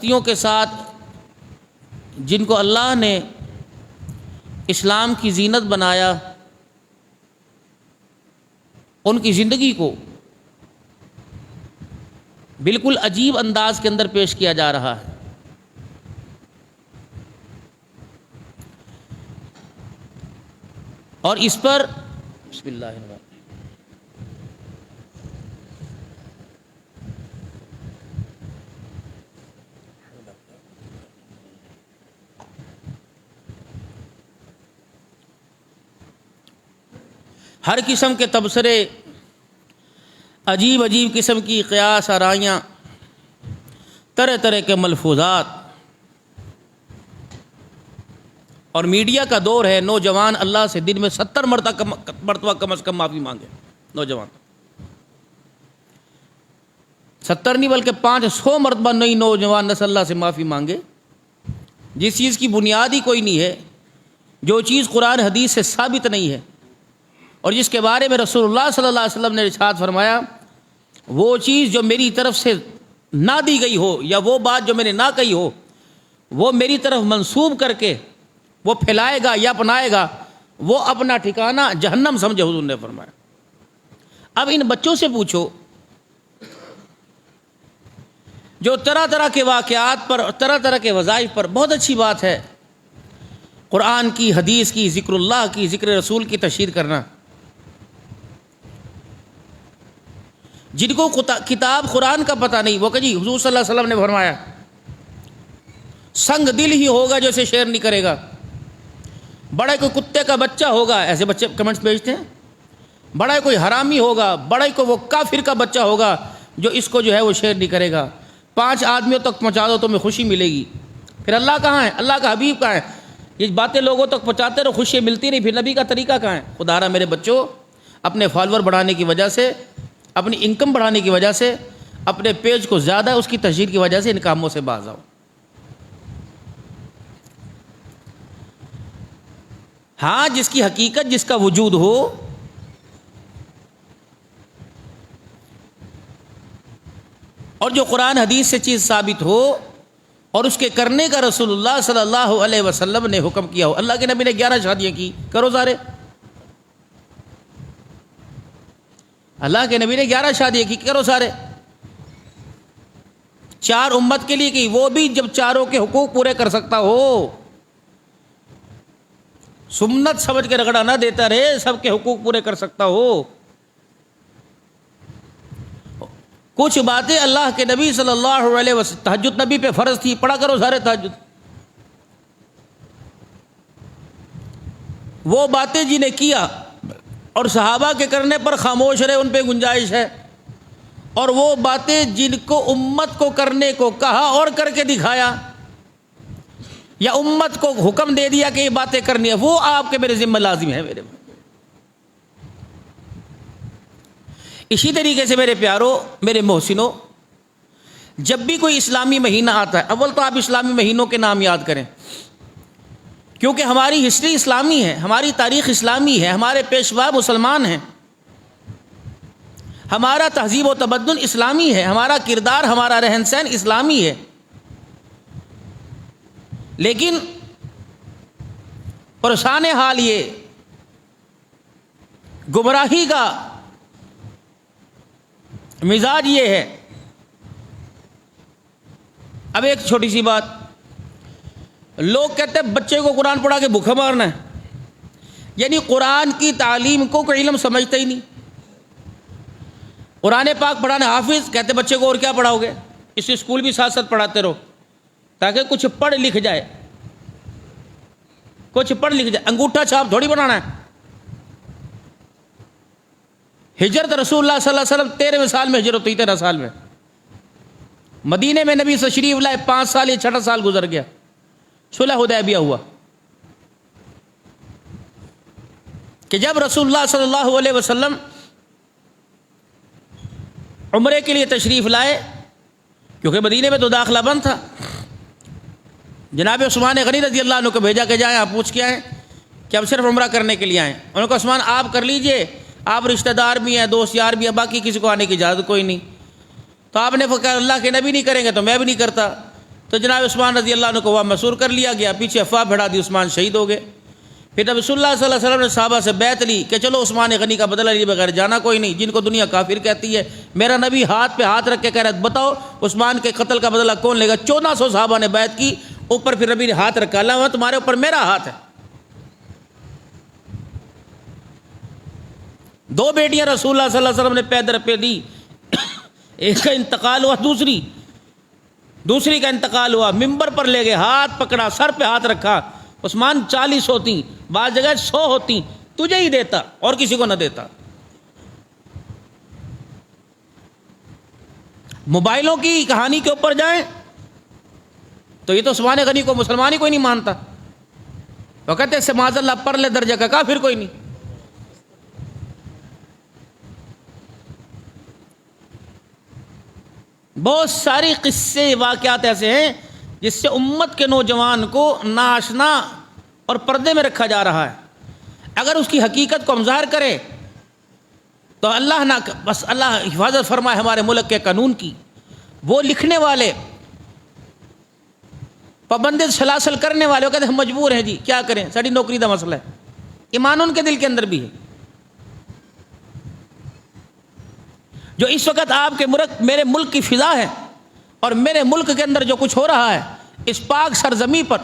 ہستیوں کے ساتھ جن کو اللہ نے اسلام کی زینت بنایا، ان کی زندگی کو بالکل عجیب انداز کے اندر پیش کیا جا رہا ہے۔ اور اس پر بسم اللہ الرحمن الرحیم ہر قسم کے تبصرے، عجیب عجیب قسم کی قیاس آرائیاں، طرح طرح کے ملفوظات، اور میڈیا کا دور ہے۔ نوجوان اللہ سے دن میں 70 مرتبہ کم از کم معافی مانگے۔ نوجوان 70 نہیں بلکہ 500 مرتبہ نئی نوجوان نسل اللہ سے معافی مانگے، جس چیز کی بنیاد ہی کوئی نہیں ہے، جو چیز قرآن حدیث سے ثابت نہیں ہے، اور جس کے بارے میں رسول اللہ صلی اللہ علیہ وسلم نے ارشاد فرمایا وہ چیز جو میری طرف سے نہ دی گئی ہو، یا وہ بات جو میں نے نہ کہی ہو، وہ میری طرف منسوب کر کے وہ پھیلائے گا یا اپنائے گا، وہ اپنا ٹھکانہ جہنم سمجھے، حضور نے فرمایا۔ اب ان بچوں سے پوچھو جو طرح طرح کے واقعات پر، طرح طرح کے وظائف پر، بہت اچھی بات ہے قرآن کی، حدیث کی، ذکر اللہ کی، ذکر رسول کی تشہیر کرنا، جن کو کتاب قرآن کا پتہ نہیں، وہ کہ جی حضور صلی اللہ علیہ وسلم نے فرمایا سنگ دل ہی ہوگا جو اسے شیئر نہیں کرے گا، بڑا کوئی کتے کا بچہ ہوگا، ایسے بچے کمنٹس بھیجتے ہیں، بڑا کوئی حرامی ہوگا، بڑا کوئی وہ کافر کا بچہ ہوگا جو اس کو جو ہے وہ شیئر نہیں کرے گا، 5 آدمیوں تک پہنچا دو تمہیں خوشی ملے گی۔ پھر اللہ کہاں ہے؟ اللہ کا حبیب کہاں ہے؟ یہ باتیں لوگوں تک پہنچاتے رہو، خوشی ملتی نہیں، پھر نبی کا طریقہ کہاں ہے؟ خدا را میرے بچوں، اپنے فالوور بڑھانے کی وجہ سے، اپنی انکم بڑھانے کی وجہ سے، اپنے پیج کو زیادہ اس کی تشہیر کی وجہ سے ان کاموں سے باز آؤ۔ ہاں، جس کی حقیقت، جس کا وجود ہو، اور جو قرآن حدیث سے چیز ثابت ہو، اور اس کے کرنے کا رسول اللہ صلی اللہ علیہ وسلم نے حکم کیا ہو۔ اللہ کے نبی نے 11 شادیاں کی، کرو سارے۔ اللہ کے نبی نے 11 شادیاں کی، کرو سارے۔ 4 امت کے لیے کی، وہ بھی جب چاروں کے حقوق پورے کر سکتا ہو، سنت سمجھ کے رگڑا نہ دیتا رہے، سب کے حقوق پورے کر سکتا ہو۔ کچھ باتیں اللہ کے نبی صلی اللہ علیہ وسلم، تہجد نبی پہ فرض تھی، پڑھا کرو سارے تہجد۔ وہ باتیں جنہیں کیا اور صحابہ کے کرنے پر خاموش رہے، ان پہ گنجائش ہے، اور وہ باتیں جن کو امت کو کرنے کو کہا اور کر کے دکھایا، یا امت کو حکم دے دیا کہ یہ باتیں کرنی ہے، وہ آپ کے میرے ذمہ لازم ہے میرے۔ اسی طریقے سے میرے پیارو، میرے محسنوں، جب بھی کوئی اسلامی مہینہ آتا ہے، اول تو آپ اسلامی مہینوں کے نام یاد کریں، کیونکہ ہماری ہسٹری اسلامی ہے، ہماری تاریخ اسلامی ہے، ہمارے پیشوا مسلمان ہیں، ہمارا تہذیب و تمدن اسلامی ہے، ہمارا کردار، ہمارا رہن سہن اسلامی ہے۔ لیکن پریشان حال یہ، گمراہی کا مزاج یہ ہے۔ اب ایک چھوٹی سی بات، لوگ کہتے ہیں بچے کو قرآن پڑھا کے بھوکا مارنا ہے، یعنی قرآن کی تعلیم کو کوئی علم سمجھتا ہی نہیں۔ قرآن پاک پڑھانے حافظ، کہتے بچے کو اور کیا پڑھاؤ گے، اس اسکول بھی ساتھ ساتھ پڑھاتے رہو تاکہ کچھ پڑھ لکھ جائے، کچھ پڑھ لکھ جائے، انگوٹھا چھاپ تھوڑی بنانا ہے۔ ہجرت رسول اللہ صلی اللہ علیہ وسلم 13ویں سال میں ہجرت ہوئی، 13 سال میں مدینے میں نبی تشریف لائے، 5 سال یا 6 سال گزر گیا، صلح حدیبیہ ہوا کہ جب رسول اللہ صلی اللہ علیہ وسلم عمرے کے لیے تشریف لائے، کیونکہ مدینے میں تو داخلہ بند تھا، جناب عثمان غنی رضی اللہ عنہ کو بھیجا کہ جائیں آپ پوچھ کے آئیں کہ ہم صرف عمرہ کرنے کے لیے آئیں۔ انہوں نے کہا عثمان آپ کر لیجئے، آپ رشتہ دار بھی ہیں، دوست یار بھی ہیں، باقی کسی کو آنے کی اجازت کوئی نہیں۔ تو آپ نے کہا اللہ کے نبی نہیں کریں گے تو میں بھی نہیں کرتا۔ تو جناب عثمان رضی اللہ عنہ کو وہاں مسور کر لیا گیا، پیچھے افواہ بڑھا دی، عثمان شہید ہو گئے۔ پھر جب رسول اللہ صلی اللہ علیہ وسلم نے صحابہ سے بیعت لی کہ چلو عثمان غنی کا بدلہ لیے بغیر جانا کوئی نہیں، جن کو دنیا کافر کہتی ہے، میرا نبی ہاتھ پہ ہاتھ رکھ کے کہہ رہا ہے بتاؤ عثمان کے قتل کا بدلہ کون لے گا؟ 1400 صحابہ نے بیعت کی، اوپر پھر نبی نے ہاتھ رکھا، اللہ تمہارے اوپر میرا ہاتھ ہے۔ 2 بیٹیاں رسول اللہ صلی اللہ علیہ وسلم نے پیدر پہ دی، ایک کا انتقال ہوا، دوسری کا انتقال ہوا، ممبر پر لے گئے، ہاتھ پکڑا، سر پہ ہاتھ رکھا، عثمان 40 ہوتی، بعض جگہ 100 ہوتی، تجھے ہی دیتا اور کسی کو نہ دیتا۔ موبائلوں کی کہانی کے اوپر جائیں تو یہ تو عثمان غنی کو مسلمان ہی کوئی نہیں مانتا، وہ کہتے ہیں معاذ اللہ پرلے درجے کا کافر کوئی نہیں۔ بہت ساری قصے واقعات ایسے ہیں جس سے امت کے نوجوان کو ناآشنا اور پردے میں رکھا جا رہا ہے۔ اگر اس کی حقیقت کو ہم ظاہر کریں تو اللہ نہ بس اللہ حفاظت فرمائے ہمارے ملک کے قانون کی۔ وہ لکھنے والے، پابند سلاسل کرنے والے، وہ کہتے ہیں ہم مجبور ہیں جی، کیا کریں، ساری نوکری دا مسئلہ ہے۔ ایمان ان کے دل کے اندر بھی ہے۔ جو اس وقت آپ کے میرے ملک کی فضا ہے اور میرے ملک کے اندر جو کچھ ہو رہا ہے، اس پاک سرزمین پر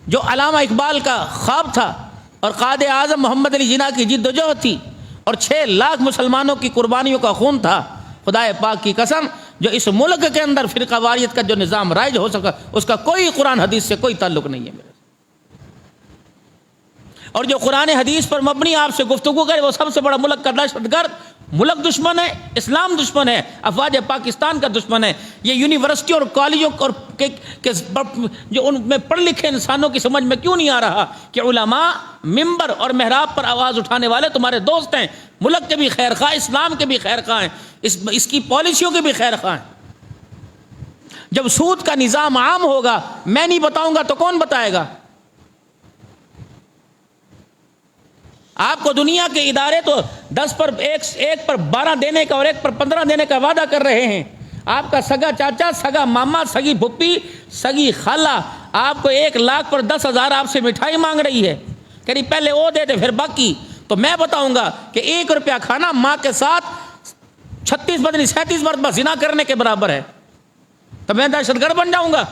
جو علامہ اقبال کا خواب تھا اور قائد اعظم محمد علی جناح کی جد و جہد تھی اور 6 لاکھ مسلمانوں کی قربانیوں کا خون تھا، خدائے پاک کی قسم جو اس ملک کے اندر فرقہ واریت کا جو نظام رائج ہو سکا، اس کا کوئی قرآن حدیث سے کوئی تعلق نہیں ہے میرے۔ اور جو قرآن حدیث پر مبنی آپ سے گفتگو کرے وہ سب سے بڑا ملک کا دہشت گرد، ملک دشمن ہے، اسلام دشمن ہے، افواج پاکستان کا دشمن ہے۔ یہ یونیورسٹی اور کالجوں اور جو ان میں پڑھ لکھے انسانوں کی سمجھ میں کیوں نہیں آ رہا کہ علماء ممبر اور محراب پر آواز اٹھانے والے تمہارے دوست ہیں، ملک کے بھی خیر خواہ، اسلام کے بھی خیر خواہ ہیں، اس کی پالیسیوں کے بھی خیر خواہ ہیں۔ جب سود کا نظام عام ہوگا، میں نہیں بتاؤں گا تو کون بتائے گا؟ آپ کو دنیا کے ادارے تو 10 پر 1 پر 12 دینے کا اور 1 پر 15 دینے کا وعدہ کر رہے ہیں۔ آپ کا سگا چاچا، سگا ماما، سگی پھپھی، سگی خالہ آپ کو 1 لاکھ پر 10,000 آپ سے مٹھائی مانگ رہی ہے، کہ نہیں پہلے وہ دے دے پھر باقی۔ تو میں بتاؤں گا کہ 1 روپیہ کھانا ماں کے ساتھ 36 بدنی 37 مرتبہ زنا کرنے کے برابر ہے، تو میں دہشت گرد بن جاؤں گا؟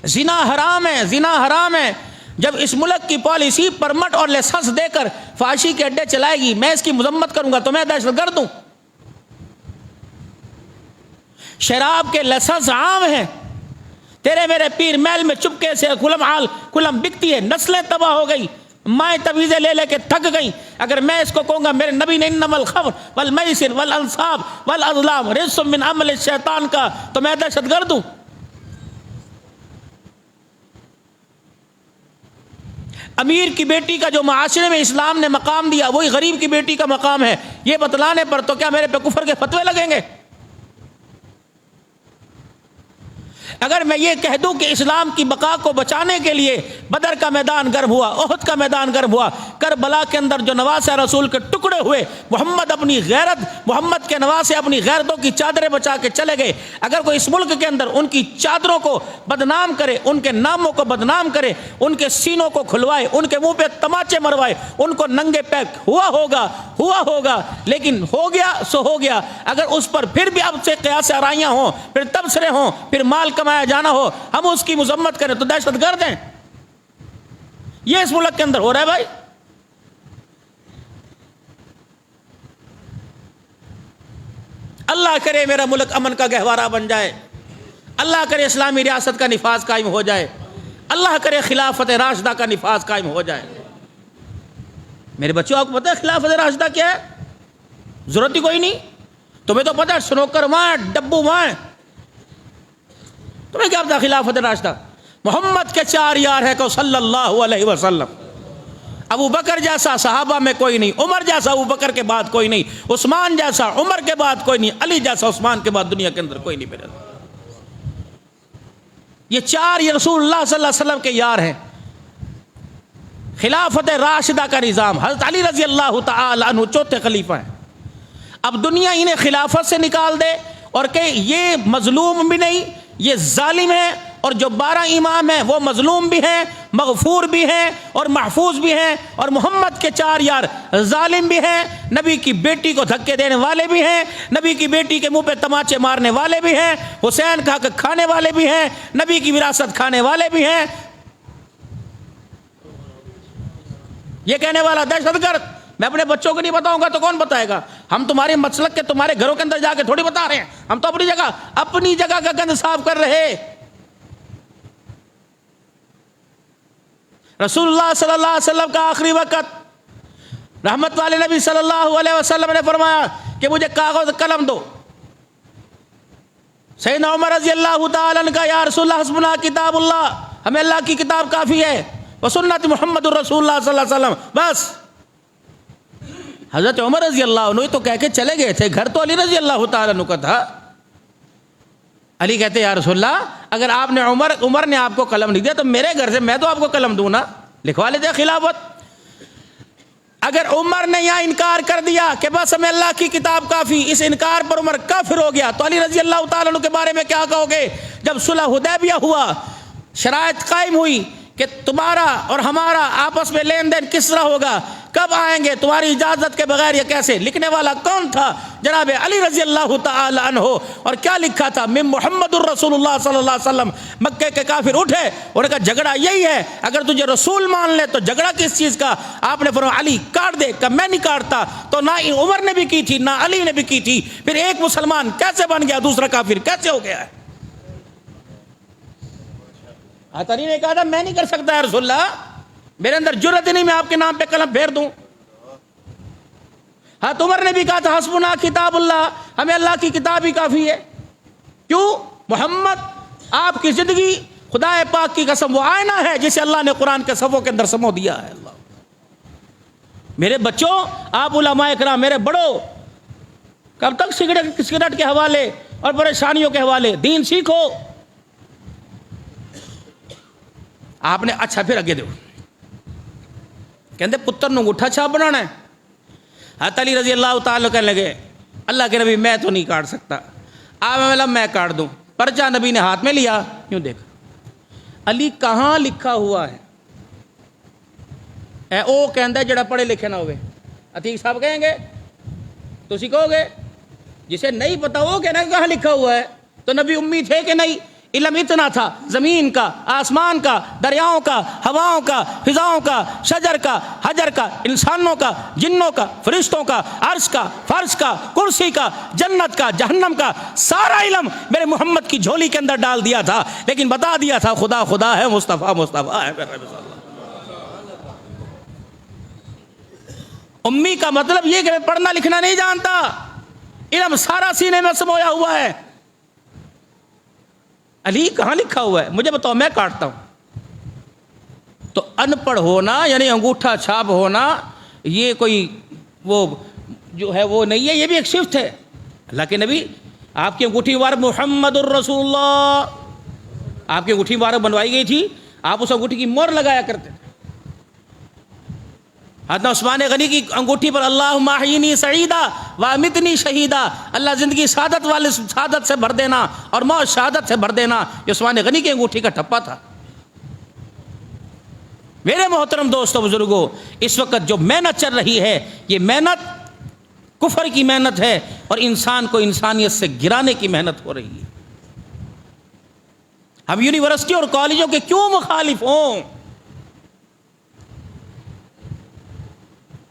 زنا حرام ہے، زنا حرام ہے۔ جب اس ملک کی پالیسی پرمٹ اور لائسنس دے کر فحاشی کے اڈے چلائے گی، میں اس کی مذمت کروں گا تو میں دہشت گرد ہوں۔ شراب کے لائسنس عام ہیں، تیرے میرے پیر محل میں چپکے سے کلم بکتی ہے، نسلیں تباہ ہو گئی، مائیں تویزیں لے لے کے تھک گئیں۔ اگر میں اس کو کہوں گا میرے نبی نے انما الخمر والمیسر والانصاب والازلام رجس من عمل الشیطان کا، تو میں دہشت گرد ہوں۔ امیر کی بیٹی کا جو معاشرے میں اسلام نے مقام دیا وہی غریب کی بیٹی کا مقام ہے، یہ بتلانے پر تو کیا میرے پہ کفر کے فتوے لگیں گے؟ اگر میں یہ کہہ دوں کہ اسلام کی بقا کو بچانے کے لیے بدر کا میدان گرم ہوا، احد کا میدان گرم ہوا، کربلا کے اندر جو نواسہ رسول کے ٹکڑے ہوئے، محمد کے نواسے اپنی غیرتوں کی چادریں بچا کے چلے گئے، اگر کوئی اس ملک کے اندر ان کی چادروں کو بدنام کرے، ان کے ناموں کو بدنام کرے، ان کے سینوں کو کھلوائے، ان کے منہ پہ تماچے مروائے، ان کو ننگے پیک ہوا ہوگا، لیکن ہو گیا سو ہو گیا۔ اگر اس پر پھر بھی اب سے قیاس آرائیاں ہوں، پھر تبصرے ہوں، پھر مال کمایا جانا ہو، ہم اس کی مذمت کریں تو دہشت گرد ہیں۔ یہ اس ملک کے اندر ہو رہا ہے بھائی۔ اللہ کرے میرا ملک امن کا گہوارہ بن جائے، اللہ کرے اسلامی ریاست کا نفاذ قائم ہو جائے، اللہ کرے خلافت راشدہ کا نفاذ قائم ہو جائے۔ میرے بچوں آپ کو پتہ ہے خلافت راشدہ کیا ہے؟ ضرورت ہی کوئی نہیں، تمہیں تو پتہ ہے سنوکر وہاں، ڈبو وہاں، تمہیں کیا پتا خلافت راشدہ؟ محمد کے 4 یار ہے کہ صلی اللہ علیہ وسلم، ابو بکر جیسا صحابہ میں کوئی نہیں، عمر جیسا ابو بکر کے بعد کوئی نہیں، عثمان جیسا عمر کے بعد کوئی نہیں، علی جیسا عثمان کے بعد دنیا کے اندر کوئی نہیں میرے۔ یہ 4 یہ رسول اللہ صلی اللہ علیہ وسلم کے یار ہیں۔ خلافت راشدہ کا نظام، حضرت علی رضی اللہ تعالی عنہ 4تھے خلیفہ ہیں۔ اب دنیا انہیں خلافت سے نکال دے اور کہ یہ مظلوم بھی نہیں، یہ ظالم ہے، اور جو 12 امام ہیں وہ مظلوم بھی ہیں، مغفور بھی ہیں اور محفوظ بھی ہیں، اور محمد کے 4 یار ظالم بھی ہیں، نبی کی بیٹی کو دھکے دینے والے بھی ہیں، نبی کی بیٹی کے منہ پہ تماچے مارنے والے بھی ہیں، حسین کا حق کھانے والے بھی ہیں، نبی کی وراثت کھانے والے بھی ہیں۔ یہ کہنے والا دہشت گرد میں اپنے بچوں کو نہیں بتاؤں گا تو کون بتائے گا؟ ہم تمہارے مسلک کے تمہارے گھروں کے اندر جا کے تھوڑی بتا رہے ہیں، ہم تو اپنی جگہ کا گند صاف کر رہے۔ رسول اللہ صلی اللہ علیہ وسلم کا آخری وقت، رحمت والے نبی صلی اللہ علیہ وسلم نے فرمایا کہ مجھے کاغذ قلم دو۔ سیدنا عمر رضی اللہ تعالیٰ عنہ کا یا رسول اللہ حسبنا کتاب اللہ، ہمیں اللہ کی کتاب کافی ہے، وسنت محمد الرسول اللہ صلی اللہ علیہ وسلم، بس۔ حضرت عمر رضی اللہ عنہ تو کہہ کے چلے گئے تھے، گھر تو علی رضی اللہ تعالیٰ عنہ کا تھا۔ علی کہتے یا رسول اللہ اگر آپ نے عمر نے آپ کو قلم نہیں دیا تو میرے گھر سے میں تو آپ کو قلم دوں نا، لکھوا لیتے خلافت۔ اگر عمر نے یہاں انکار کر دیا کہ بس ہمیں اللہ کی کتاب کافی، اس انکار پر عمر کافر ہو گیا، تو علی رضی اللہ تعالیٰ عنہ کے بارے میں کیا کہو گے؟ جب صلح حدیبیہ ہوا، شرائط قائم ہوئی کہ تمہارا اور ہمارا آپس میں لین دین کس طرح ہوگا، کب آئیں گے تمہاری اجازت کے بغیر، یہ کیسے؟ لکھنے والا کون تھا؟ جناب علی رضی اللہ تعالی عنہ۔ اور کیا لکھا تھا؟ من محمد الرسول اللہ صلی اللہ علیہ وسلم۔ مکے کے کافر اٹھے اور کہا جھگڑا یہی ہے، اگر تجھے رسول مان لے تو جھگڑا کس چیز کا؟ آپ نے فرمایا علی کاٹ دے، کہ میں نہیں کاٹتا۔ تو نہ عمر نے بھی کی تھی نہ علی نے بھی کی تھی، پھر ایک مسلمان کیسے بن گیا دوسرا کافر کیسے ہو گیا ہے؟ علی نے کہا تھا میں نہیں کر سکتا ہے رسول اللہ، میرے اندر جرأت نہیں میں آپ کے نام پہ قلم پھیر دوں۔ ہاں عمر نے بھی کہا تھا حسبنا کتاب اللہ، ہمیں اللہ کی کتاب ہی کافی ہے۔ کیوں؟ محمد آپ کی زندگی خدا پاک کی قسم وہ آئینہ ہے جسے اللہ نے قرآن کے صفوں کے اندر سمو دیا ہے۔ اللہ میرے بچوں، آپ علماء کرام، میرے بڑوں، کب تک سگریٹ کے حوالے اور پریشانیوں کے حوالے؟ دین سیکھو۔ آپ نے اچھا پھر اگے دو کہندے پتر نو انگوٹھا چھاپ بنانا ہے۔ حضرت علی رضی اللہ تعالیٰ کہنے لگے اللہ کے نبی میں تو نہیں کاٹ سکتا، آپ میں کاٹ دوں۔ پرچہ نبی نے ہاتھ میں لیا، کیوں دیکھا علی کہاں لکھا ہوا ہے؟ اے او کہندہ جڑا پڑھے لکھے نہ ہوئے، عتیق صاحب کہیں گے تو کہو گے جسے نہیں پتا وہ کہنا کہاں لکھا ہوا ہے؟ تو نبی امی تھے کہ نہیں؟ علم اتنا تھا زمین کا، آسمان کا، دریاؤں کا، ہواؤں کا، فضاؤں کا، شجر کا، حجر کا، انسانوں کا، جنوں کا، فرشتوں کا، عرش کا، فرش کا، کرسی کا، جنت کا، جہنم کا، سارا علم میرے محمد کی جھولی کے اندر ڈال دیا تھا، لیکن بتا دیا تھا خدا خدا ہے، مصطفیٰ مصطفیٰ ہے۔ امی کا مطلب یہ کہ میں پڑھنا لکھنا نہیں جانتا، علم سارا سینے میں سمویا ہوا ہے۔ علی کہاں لکھا ہوا ہے؟ مجھے بتاؤ، میں کاٹتا ہوں۔ تو ان پڑھ ہونا یعنی انگوٹھا چھاپ ہونا یہ کوئی وہ جو ہے وہ نہیں ہے، یہ بھی ایک صفت ہے۔ اللہ کے نبی آپ کی انگوٹھی مبارک محمد الرسول اللہ، آپ کی انگوٹھی مبارک بنوائی گئی تھی، آپ اس انگوٹھی کی مہر لگایا کرتے تھے۔ حضرت عثمان غنی کی انگوٹھی پر اللہم احیینی سعیدا وامتنی شہیدا، اللہ زندگی سعادت والے سعادت سے بھر دینا اور موت شہادت سے بھر دینا، یہ عثمان غنی کی انگوٹھی کا ٹھپا تھا۔ میرے محترم دوستو بزرگوں، اس وقت جو محنت چل رہی ہے یہ محنت کفر کی محنت ہے اور انسان کو انسانیت سے گرانے کی محنت ہو رہی ہے۔ ہم یونیورسٹی اور کالجوں کے کیوں مخالف ہوں؟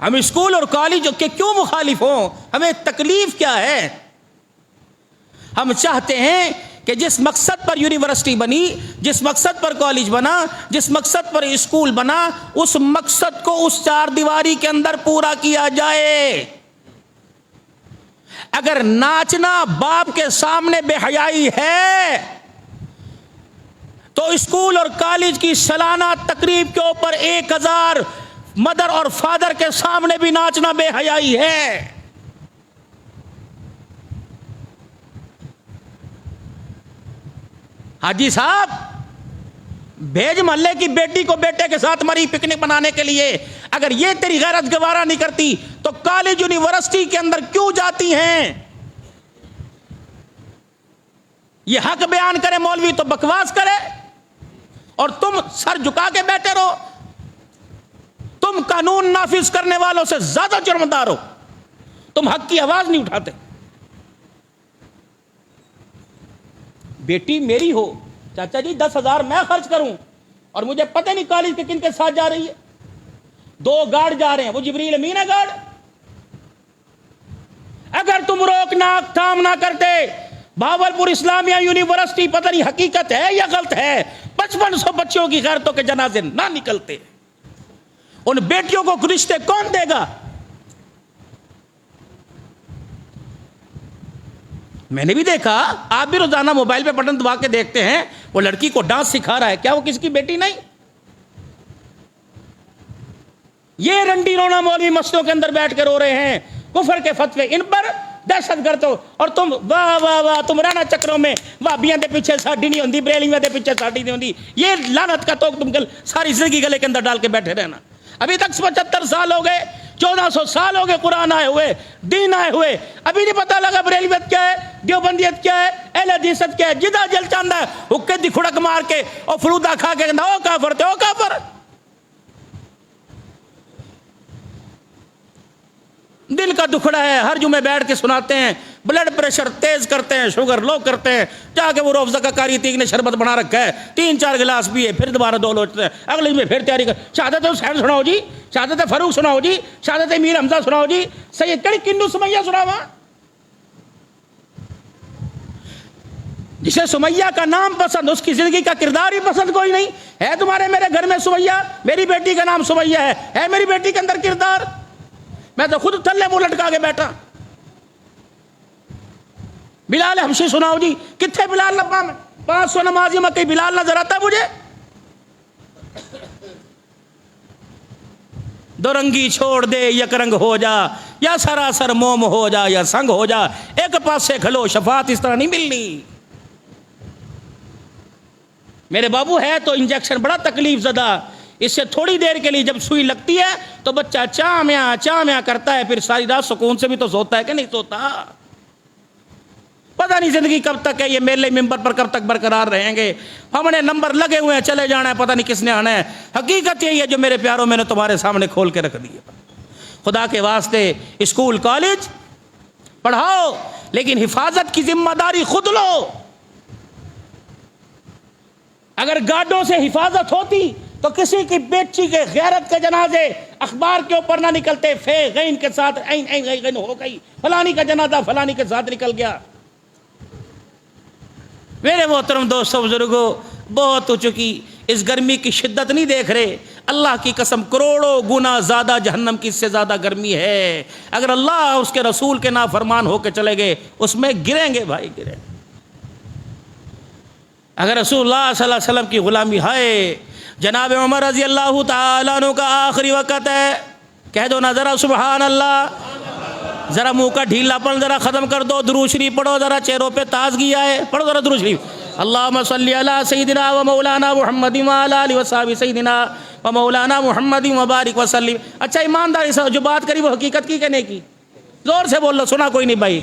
ہم اسکول اور کالج کے کیوں مخالف ہوں؟ ہمیں تکلیف کیا ہے؟ ہم چاہتے ہیں کہ جس مقصد پر یونیورسٹی بنی، جس مقصد پر کالج بنا، جس مقصد پر اسکول بنا، اس مقصد کو اس 4 دیواری کے اندر پورا کیا جائے۔ اگر ناچنا باپ کے سامنے بے حیائی ہے تو اسکول اور کالج کی سالانہ تقریب کے اوپر 1000 مدر اور فادر کے سامنے بھی ناچنا بے حیائی ہے۔ حاجی صاحب بھیج محلے کی بیٹی کو بیٹے کے ساتھ مری پکنک منانے کے لیے، اگر یہ تیری غیرت گوارا نہیں کرتی تو کالج یونیورسٹی کے اندر کیوں جاتی ہیں؟ یہ حق بیان کرے مولوی تو بکواس کرے اور تم سر جھکا کے بیٹھے رہو. تم قانون نافذ کرنے والوں سے زیادہ جرمدار ہو. تم حق کی آواز نہیں اٹھاتے. بیٹی میری ہو، چاچا جی 10,000 میں خرچ کروں اور مجھے پتہ نہیں کالج کے کن کے ساتھ جا رہی ہے. 2 گارڈ جا رہے ہیں، وہ جبریل امین ہے گارڈ. اگر تم روک تھام نہ کرتے، بھاولپور اسلامیہ یونیورسٹی پتہ نہیں حقیقت ہے یا غلط ہے، 5500 بچوں کی غیرتوں کے جنازے نہ نکلتے. ان بیٹیوں کو رشتے کون دے گا؟ میں نے بھی دیکھا، آپ بھی روزانہ موبائل پہ بٹن دبا کے دیکھتے ہیں، وہ لڑکی کو ڈانس سکھا رہا ہے. کیا وہ کسی کی بیٹی نہیں؟ یہ رنڈی رونا مولوی مسجدوں کے اندر بیٹھ کے رو رہے ہیں کفر کے فتوے، ان پر دہشت گرد ہو. اور تم واہ واہ واہ، تم رہنا چکروں میں وہابیاں دے پیچھے ساڈی نہیں ہوندی، بریلویاں دے پیچھے ساڈی نہیں ہوندی. یہ لعنت کا توک تم ساری زندگی گلے کے اندر ڈال کے بیٹھے رہنا. ابھی تک 75 سال ہو گئے، 1400 سال ہو گئے قرآن آئے ہوئے، دین آئے ہوئے، ابھی نہیں پتا لگا بریلویت کیا ہے، دیوبندیت کیا ہے، اہل حدیثت کیا ہے. جدہ جل چاندہ ہے حکے دی کھڑک مار کے اور فلودہ کھا کے او کافر تے او کافر. دل کا دکھڑا ہے، ہر جمعے بیٹھ کے سناتے ہیں، بلڈ پریشر تیز کرتے ہیں، شوگر لو کرتے ہیں. جا کے وہ روفزہ کا کاری تیگ نے شربت بنا رکھا ہے، 3-4 گلاس پیے پھر دوبارہ 2 لوٹتے ہیں، اگلے میں پھر تیاری کر. شہادت حسین سناؤ جی، شہادت فاروق سناؤ جی، شہادت امیر حمزہ سناؤ جی، سید کڑی کنو سمیہ سناوا. جسے سمیہ کا نام پسند، اس کی زندگی کا کردار ہی پسند کوئی نہیں ہے. تمہارے میرے گھر میں سمیہ، میری بیٹی کا نام سمیہ ہے میری بیٹی کے اندر کردار؟ میں تو خود تھلے منہ لٹکا کے بیٹھا. بلال حبشی سناؤ جی، کتنے بلال لبا میں 500 نمازی میں کہیں بلال نظر آتا مجھے؟ دو رنگی چھوڑ دے یک رنگ ہو جا، یا سراسر موم ہو جا یا سنگ ہو جا، ایک پاس سے کھلو شفاعت اس طرح نہیں ملنی. میرے بابو ہے تو انجیکشن بڑا تکلیف زدہ، اس سے تھوڑی دیر کے لیے جب سوئی لگتی ہے تو بچہ چامیا کرتا ہے، پھر ساری رات سکون سے بھی تو سوتا ہے کہ نہیں سوتا. پتہ نہیں زندگی کب تک ہے، یہ میلے ممبر پر کب تک برقرار رہیں گے. ہم نے نمبر لگے ہوئے ہیں، چلے جانا ہے، پتہ نہیں کس نے آنا ہے. حقیقت یہی ہے جو میرے پیاروں میں نے تمہارے سامنے کھول کے رکھ دی. خدا کے واسطے اسکول کالج پڑھاؤ، لیکن حفاظت کی ذمہ داری خود لو. اگر گارڈوں سے حفاظت ہوتی تو کسی کی بیٹی کے غیرت کے جنازے اخبار کے اوپر نہ نکلتے، فے غین کے ساتھ عین عین غین ہو گئی، فلانی کا جنازہ فلانی کے ساتھ نکل گیا. میرے محترم دوستو بزرگوں، بہت ہو چکی. اس گرمی کی شدت نہیں دیکھ رہے؟ اللہ کی قسم کروڑوں گنا زیادہ جہنم کی اس سے زیادہ گرمی ہے. اگر اللہ اس کے رسول کے نافرمان ہو کے چلے گئے اس میں گریں گے بھائی، گریں. اگر رسول اللہ صلی اللہ علیہ وسلم کی غلامی ہے، جناب عمر رضی اللہ تعالیٰ عنہ کا آخری وقت ہے، کہہ دو نا ذرا سبحان اللہ. ذرا منہ کا ڈھیلا پن ذرا ختم کر دو، درود شریف پڑھو، ذرا چہروں پہ تازگی آئے. پڑھو ذرا درود شریف. اللہم صلی علی سیدنا و مولانا محمد و علی آلہ و صحبہ سیدنا و مولانا محمد مبارک وسلم. اچھا ایمانداری سے جو بات کری وہ حقیقت کی کہ نہیں کی؟ زور سے بول لو، سنا کوئی نہیں بھائی،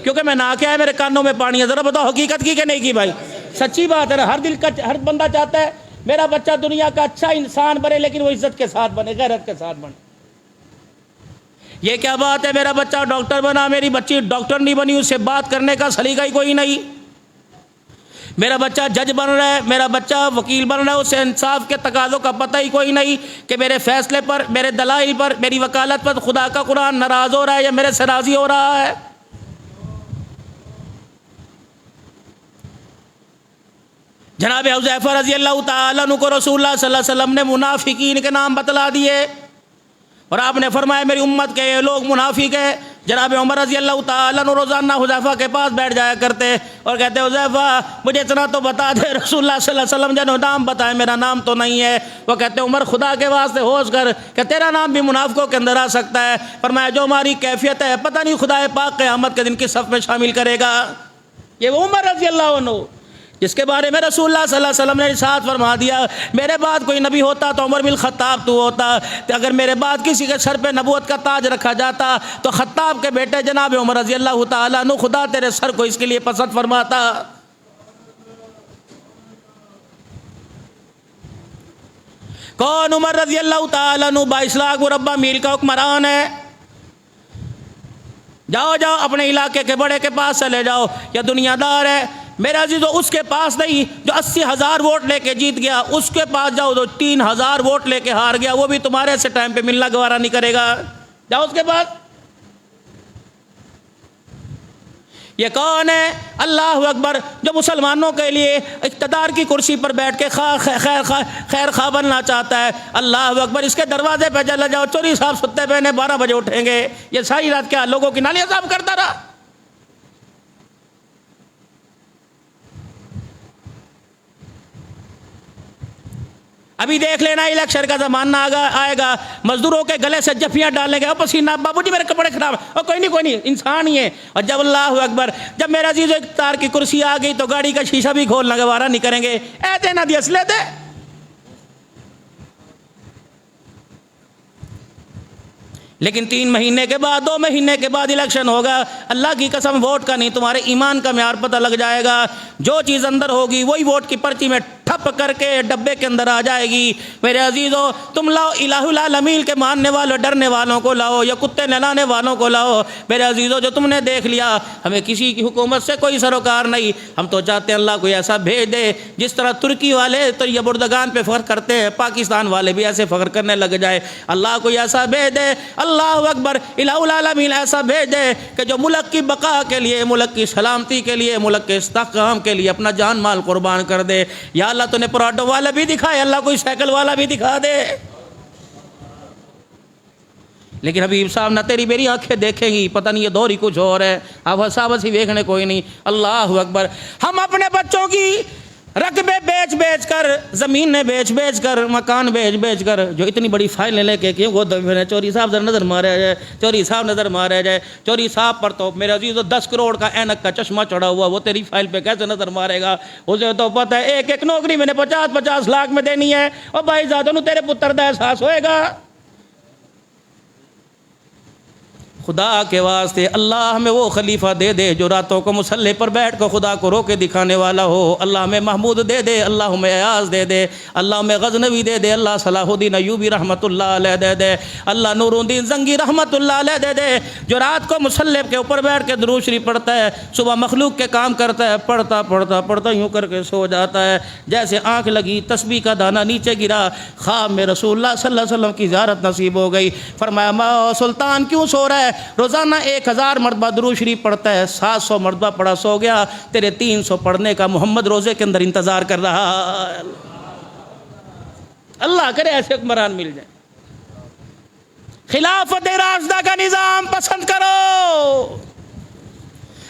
کیونکہ میں نہ کیا ہے میرے کانوں میں پانی ہے. ذرا بتاؤ حقیقت کی کہ نہیں کی بھائی؟ سچی بات ہے نا. ہر بندہ چاہتا ہے میرا بچہ دنیا کا اچھا انسان بنے، لیکن وہ عزت کے ساتھ بنے، غیرت کے ساتھ بنے. یہ کیا بات ہے میرا بچہ ڈاکٹر بنا، میری بچی ڈاکٹر نہیں بنی، اس سے بات کرنے کا سلیقہ ہی کوئی نہیں. میرا بچہ جج بن رہا ہے، میرا بچہ وکیل بن رہا ہے، اسے انصاف کے تقاضوں کا پتہ ہی کوئی نہیں کہ میرے فیصلے پر، میرے دلائل پر، میری وکالت پر خدا کا قرآن ناراض ہو رہا ہے یا میرے سے راضی ہو رہا ہے. جناب حذیفہ رضی اللہ تعالیٰ عنہ کو رسول اللہ صلی اللہ علیہ وسلم نے منافقین کے نام بتلا دیے اور آپ نے فرمایا میری امت کے یہ لوگ منافق ہیں. جناب عمر رضی اللہ تعالیٰ عنہ روزانہ حذیفہ کے پاس بیٹھ جایا کرتے اور کہتے حذیفہ مجھے اتنا تو بتا دے، رسول اللہ صلی اللہ علیہ وسلم جنہوں نام بتائے میرا نام تو نہیں ہے. وہ کہتے عمر خدا کے واسطے ہوش کر کہ تیرا نام بھی منافقوں کے اندر آ سکتا ہے. فرمایا جو ہماری کیفیت ہے پتہ نہیں خدا پاک قیامت کے دن کی صف میں شامل کرے گا. یہ وہ عمر رضی اللہ عنہ جس کے بارے میں رسول اللہ صلی اللہ علیہ وسلم نے ارشاد فرما دیا میرے بعد کوئی نبی ہوتا تو عمر بن الخطاب تو ہوتا، اگر میرے بعد کسی کے سر پہ نبوت کا تاج رکھا جاتا تو خطاب کے بیٹے جناب عمر رضی اللہ تعالیٰ عنہ خدا تیرے سر کو اس کے لیے پسند فرماتا۔ کون؟ عمر رضی اللہ تعالیٰ عنہ 22 لاکھ مربع میل کا حکمران ہے۔ جاؤ جاؤ اپنے علاقے کے بڑے کے پاس چلے جاؤ، یا دنیا دار ہے میرا عزیزو، اس کے پاس نہیں جو 80,000 ووٹ لے کے جیت گیا، اس کے پاس جاؤ جو 3,000 ووٹ لے کے ہار گیا، وہ بھی تمہارے سے ٹائم پہ ملنا گوارا نہیں کرے گا، جاؤ اس کے پاس۔ یہ کون ہے؟ اللہ اکبر، جو مسلمانوں کے لیے اقتدار کی کرسی پر بیٹھ کے خیر خواہ بننا چاہتا ہے۔ اللہ اکبر، اس کے دروازے پہ چلے جاؤ، چوری صاحب ستے پہنے 12 بجے اٹھیں گے، یہ ساری رات کیا لوگوں کی نالیاں صاف کرتا رہا؟ ابھی دیکھ لینا الیکشن کا زمانہ آئے گا، مزدوروں کے گلے سے جفیاں ڈالیں گے، اور پسینہ، بابو جی میرے کپڑے خراب، اور کوئی نہیں انسان ہی ہے۔ اور جب اللہ اکبر، جب میرا عزیز اقتدار کی کرسی آ گئی تو گاڑی کا شیشہ بھی کھولنا گوارا نہیں کریں گے، ایسے نہ دی اصلے دے۔ لیکن 3 مہینے کے بعد 2 مہینے کے بعد الیکشن ہوگا، اللہ کی قسم ووٹ کا نہیں تمہارے ایمان کا معیار پتہ لگ جائے گا، جو چیز اندر ہوگی وہی ووٹ کی پرچی میں ٹھپ کر کے ڈبے کے اندر آ جائے گی۔ میرے عزیزو، تم لاؤ الہ العالمین کے ماننے والوں ڈرنے والوں کو لاؤ، یا کتے نہلانے والوں کو لاؤ۔ میرے عزیزو، جو تم نے دیکھ لیا ہمیں کسی کی حکومت سے کوئی سروکار نہیں، ہم تو چاہتے ہیں اللہ کو ایسا بھیج دے جس طرح ترکی والے تو یہ بردگان پہ فخر کرتے ہیں، پاکستان والے بھی ایسے فخر کرنے لگ جائے۔ اللہ کو ایسا بھیج دے، اللہ اکبر، الہ العالمین ایسا بھیج دے کہ جو ملک کی بقا کے لیے، ملک کی سلامتی کے لیے، ملک کے استحکام کے لیے اپنا جان مال قربان کر دے۔ یا اللہ تو نے پراڈو والا بھی دکھائے، اللہ کوئی سائیکل والا بھی دکھا دے۔ لیکن حبیب صاحب نہ تیری میری آنکھیں دیکھیں گی، پتہ نہیں یہ دور ہی کچھ اور ہے، اب حساب ہی دیکھنے کوئی نہیں۔ اللہ اکبر، ہم اپنے بچوں کی رقبے بیچ کر، زمینیں بیچ کر، مکان بیچ کر، جو اتنی بڑی فائلیں لے کے وہ چوری صاحب نظر مارا جائے، چوری صاحب نظر مارا جائے، چوری صاحب پر تو میرے عزیز 10 کروڑ کا اینک کا چشمہ چڑھا ہوا، وہ تیری فائل پہ کیسے نظر مارے گا؟ اسے تو پتہ ہے ایک نوکری میں نے 50 لاکھ میں دینی ہے، اور بھائی زادوں تیرے پتر دا احساس ہوئے گا۔ خدا کے واسطے اللہ ہمیں وہ خلیفہ دے دے جو راتوں کو مسلح پر بیٹھ کر خدا کو رو کے دکھانے والا ہو۔ اللہ ہمیں محمود دے دے، اللہ ہمیں ایاز دے دے، اللہ ہمیں غزنوی دے دے، اللہ صلاح الدین ایوبی رحمۃ اللہ علیہ دے دے، اللہ نور الدین زنگی رحمۃ اللہ علیہ دے دے، جو رات کو مسلح کے اوپر بیٹھ کے درود شریف پڑھتا ہے، صبح مخلوق کے کام کرتا ہے، پڑھتا یوں کر کے سو جاتا ہے، جیسے آنکھ لگی تسبیح کا دانہ نیچے گرا، خواب میں رسول اللہ صلی اللہ علیہ وسلم کی زیارت نصیب ہو گئی۔ فرمایا سلطان کیوں سو رہا ہے؟ روزانہ 1000 مرتبہ درود شریف پڑھتا ہے، 700 مرتبہ پڑھا سو گیا، تیرے 300 پڑھنے کا محمد روزے کے اندر انتظار کر رہا ہے۔ اللہ کرے ایسے حکمران مل جائیں۔ خلافت راشدہ کا نظام پسند کرو۔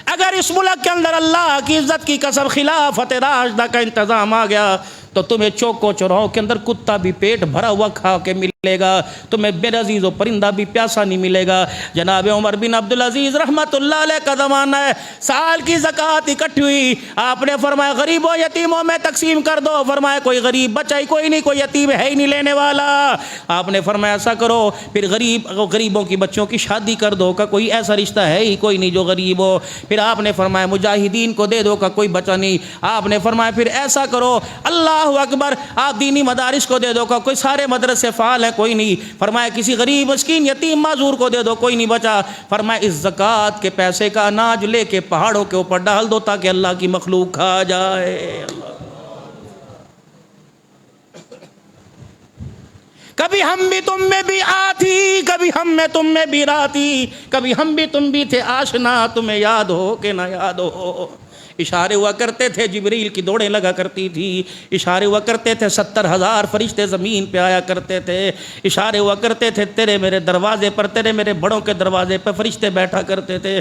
اگر اس ملک کے اندر اللہ کی عزت کی قسم خلافت راشدہ کا انتظام آ گیا تو تمہیں چوکوں چوراہوں کے اندر کتا بھی پیٹ بھرا ہوا کھا کے ملے گا، تمہیں بے عزیز و پرندہ بھی پیاسا نہیں ملے گا۔ جناب عمر بن عبدالعزیز رحمت اللہ علیہ کا زمانہ ہے، سال کی زکوٰۃ اکٹھی ہوئی، آپ نے فرمایا غریبوں یتیموں میں تقسیم کر دو۔ فرمایا کوئی غریب بچہ ہی کوئی نہیں، کوئی یتیم ہے ہی نہیں لینے والا۔ آپ نے فرمایا ایسا کرو پھر غریبوں کی بچوں کی شادی کر دو، کا کوئی ایسا رشتہ ہے ہی کوئی نہیں جو غریب ہو۔ پھر آپ نے فرمایا مجاہدین کو دے دو، کا کوئی بچہ نہیں۔ آپ نے فرمایا پھر ایسا کرو، اللہ اکبر، آپ دینی مدارس کو دے دو، کا کوئی سارے مدرسے فعال ہیں کوئی نہیں۔ فرمایا کسی غریب مسکین یتیم معذور کو دے دو، کوئی نہیں بچا۔ فرمایا اس زکوٰۃ کے پیسے کا اناج لے کے پہاڑوں کے اوپر ڈال دو تاکہ اللہ کی مخلوق کھا جائے۔ کبھی ہم بھی تم میں بھی آتی، کبھی ہم میں تم میں بھی راتی، کبھی ہم بھی تم بھی تھے آشنا، تمہیں یاد ہو کہ نہ یاد ہو۔ اشارے ہوا کرتے تھے، جبریل کی دوڑیں لگا کرتی تھی، اشارے ہوا کرتے تھے، 70,000 فرشتے زمین پہ آیا کرتے تھے، اشارے ہوا کرتے تھے، تیرے میرے دروازے پر، تیرے میرے بڑوں کے دروازے پہ فرشتے بیٹھا کرتے تھے،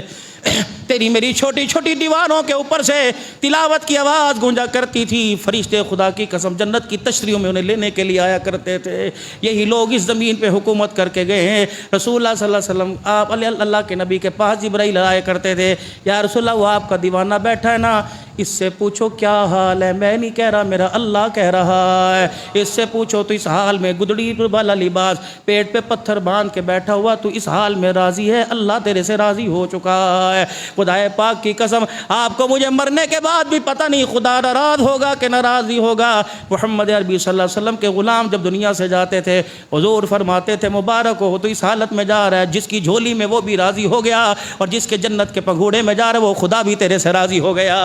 تیری میری چھوٹی چھوٹی دیواروں کے اوپر سے تلاوت کی آواز گونجا کرتی تھی، فرشتے خدا کی قسم جنت کی تشریحوں میں انہیں لینے کے لیے آیا کرتے تھے۔ یہی لوگ اس زمین پہ حکومت کر کے گئے ہیں۔ رسول اللہ صلی اللہ علیہ وسلم، آپ اللہ کے نبی کے پاس جبرائیل آیا کرتے تھے، یا رسول اللہ وہ آپ کا دیوانہ بیٹھا ہے نا، اس سے پوچھو کیا حال ہے، میں نہیں کہہ رہا، میرا اللہ کہہ رہا ہے۔ اس سے پوچھو تو اس حال میں گدڑی والا لباس، پیٹ پہ پتھر باندھ کے بیٹھا ہوا، تو اس حال میں راضی ہے؟ اللہ تیرے سے راضی ہو چکا ہے۔ خدائے پاک کی قسم، آپ کو مجھے مرنے کے بعد بھی پتہ نہیں خدا ناراض ہوگا کہ ناراضی ہوگا۔ محمد عربی صلی اللہ علیہ وسلم کے غلام جب دنیا سے جاتے تھے، حضور فرماتے تھے مبارک ہو تو اس حالت میں جا رہا ہے جس کی جھولی میں وہ بھی راضی ہو گیا، اور جس کے جنت کے پگھوڑے میں جا رہا ہے وہ خدا بھی تیرے سے راضی ہو گیا۔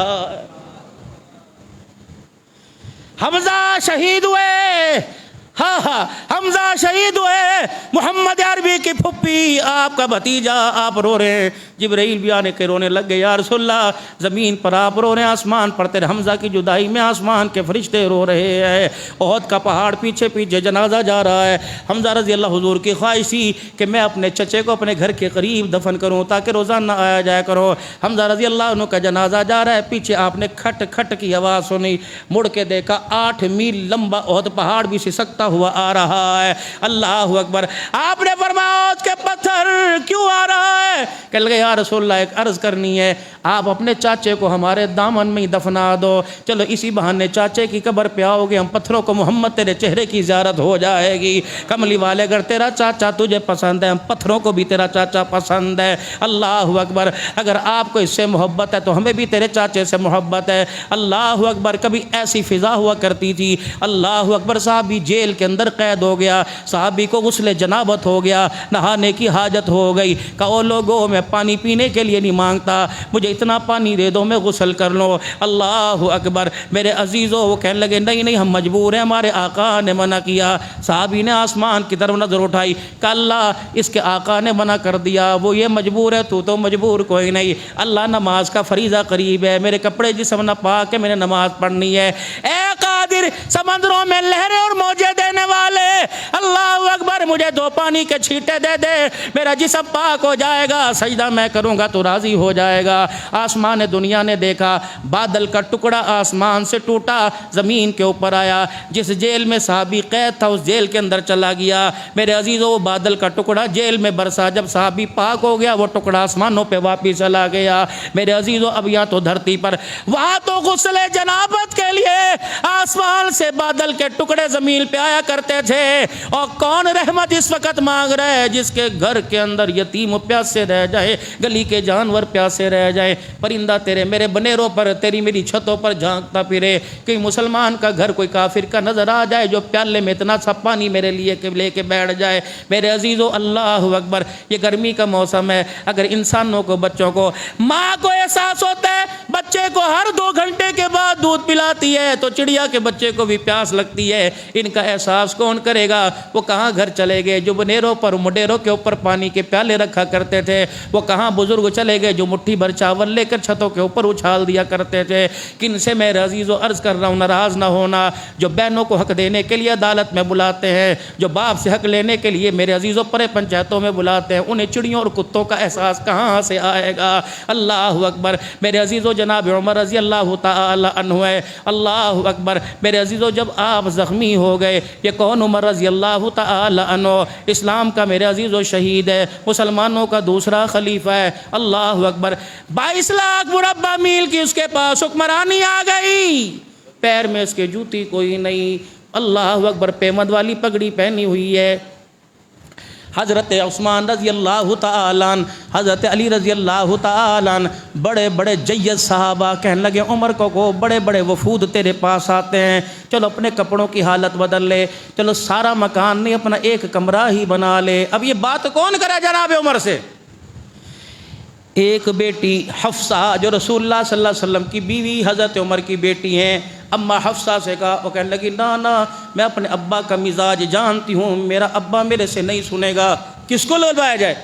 حمزہ شہید ہوئے، ہاں حمزہ شہید ہوئے، محمد عربی کی پھپھی، آپ کا بھتیجا، آپ رو رہے ہیں، جبرائیل بھی آنے کے رونے لگ گئے، یا رسول اللہ زمین پر آپ رو رہے ہیں، آسمان پر تیرے حمزہ کی جدائی میں آسمان کے فرشتے رو رہے ہیں، احد کا پہاڑ پیچھے پیچھے جنازہ جا رہا ہے۔ حمزہ رضی اللہ، حضور کی خواہش تھی کہ میں اپنے چچے کو اپنے گھر کے قریب دفن کروں تاکہ روزانہ آیا جایا کرو۔ حمزہ رضی اللہ عنہ کا جنازہ جا رہا ہے، پیچھے آپ نے کھٹ کھٹ کی آواز سنی، مڑ کے دیکھا 8 میل لمبا احد پہاڑ بھی سسکتا ہوا آ رہا ہے۔ اللہ اکبر۔ آپ نے فرمایا احد کے پتھر کیوں آ رہا ہے؟ کہ لگے یا رسول اللہ ایک عرض کرنی ہے، آپ اپنے چاچے کو ہمارے دامن میں ہی دفنا دو، چلو اسی بہانے چاچے کی قبر پہ آؤ گے، ہم پتھروں کو محمد تیرے چہرے کی زیارت ہو جائے گی۔ کملی والے اگر تیرا چاچا تجھے پسند ہے، ہم پتھروں کو بھی تیرا چاچا پسند ہے۔ اللہ اکبر۔ اگر آپ کو اس سے محبت ہے تو ہمیں بھی تیرے چاچے سے محبت ہے۔ اللہ اکبر۔ کبھی ایسی فضا ہوا کرتی تھی، اللہ اکبر، صحابی جیل کے اندر قید ہو گیا، صحابی کو غسل جنابت ہو گیا، نہانے کی حاجت ہو گئی، کہا او لوگوں میں پانی پینے کے لیے نہیں مانگتا، مجھے اتنا پانی دے دو میں غسل کر لوں۔ اللہ اکبر۔ میرے عزیزوں وہ کہنے لگے نہیں نہیں ہم مجبور ہیں، ہمارے آقا نے منع کیا۔ صحابی نے آسمان کی طرف نظر اٹھائی، کہ اللہ اس کے آقا نے منع کر دیا، وہ یہ مجبور ہے، تو مجبور کوئی نہیں۔ اللہ نماز کا فریضہ قریب ہے، میرے کپڑے جسم نہ پاک ہے، میں نے نماز پڑھنی ہے۔ اے قادر، سمندروں میں لہریں اور موجیں دینے والے، اللہ اکبر، مجھے 2 پانی کے چھینٹے دے دے، میرا جسم پاک ہو جائے گا، سجدہ میں کروں گا تو راضی ہو جائے گا۔ آسمان دنیا نے دیکھا، بادل کا ٹکڑا آسمان سے ٹوٹا، زمین کے اوپر آیا، جس جیل میں صحابی قید تھا اس جیل کے اندر چلا گیا۔ میرے عزیزوں وہ بادل کا ٹکڑا جیل میں برسا، جب صحابی پاک ہو گیا وہ ٹکڑا آسمانوں پہ واپس چلا گیا۔ میرے عزیزوں اب یا تو دھرتی پر، وہاں تو غسل جنابت کے لیے آسمان سے بادل کے ٹکڑے زمین پہ آیا کرتے تھے، اور کون رحمت اس وقت مانگ رہا ہے جس کے گھر کے اندر یتیم پیاسے رہ جائے، گلی کے جانور پیاسے رہ جائے، پرندہ تیرے میرے بنیروں پر، تیری میری چھتوں پر جھانکتا پھرے، کہ مسلمان کا گھر کوئی کافر کا نظر آ جائے جو پیالے میں اتنا سا پانی میرے لیے لے کے بیٹھ جائے۔ میرے عزیزو اللہ اکبر، یہ گرمی کا موسم ہے، اگر انسانوں کو بچوں کو ماں کو احساس ہوتا ہے بچے کو ہر 2 گھنٹے کے بعد دودھ پلاتی ہے تو چڑیا کے بچے کو بھی پیاس لگتی ہے، ان کا احساس کون کرے گا؟ وہ کہاں گھر چلے گئے جو بنیروں پر مڈیروں کے اوپر پانی کے پیالے رکھا کرتے تھے؟ وہ کہاں بزرگ چلے گئے جو مٹھی بھر چاول لے کر چھتوں کے اوپر اچھال دیا کرتے تھے؟ کن سے میں عزیزو عرض کر رہا ہوں ناراض نہ ہونا، جو بہنوں کو حق دینے کے لیے عدالت میں بلاتے ہیں، جو باپ سے حق لینے کے لیے میرے عزیزو پرے پنچایتوں میں بلاتے ہیں، انہیں چڑیوں اور کتوں کا احساس کہاں سے آئے گا؟ اللہ اکبر۔ میرے عزیزو جناب عمر رضی اللہ تعالی عنہ ہے، اللہ اکبر۔ میرے عزیزو جب آپ زخمی ہو گئے، یہ کون؟ عمر رضی اللہ تعالی عنہ، اسلام کا میرے عزیزو شہید ہے، مسلمانوں کا دوسرا خلیفہ ہے، اللہ اکبر۔ 22 لاکھ مربع میل کی اس کے پاس حکمرانی آ گئی، پیر میں اس کے جوتی کوئی نہیں، اللہ اکبر، پیمد والی پگڑی پہنی ہوئی ہے۔ حضرت عثمان رضی اللہ تعالیٰ عنہ، حضرت علی رضی اللہ تعالیٰ عنہ، بڑے بڑے جید صحابہ کہنے لگے عمر کو بڑے بڑے وفود تیرے پاس آتے ہیں، چلو اپنے کپڑوں کی حالت بدل لے، چلو سارا مکان نہیں اپنا ایک کمرہ ہی بنا لے۔ اب یہ بات کون کرے جناب عمر سے؟ ایک بیٹی حفصہ جو رسول اللہ صلی اللہ علیہ وسلم کی بیوی حضرت عمر کی بیٹی ہیں، اما حفصہ سے کہا، وہ کہنے لگی نا میں اپنے ابا کا مزاج جانتی ہوں، میرا ابا میرے سے نہیں سنے گا، کس کو لگوایا جائے؟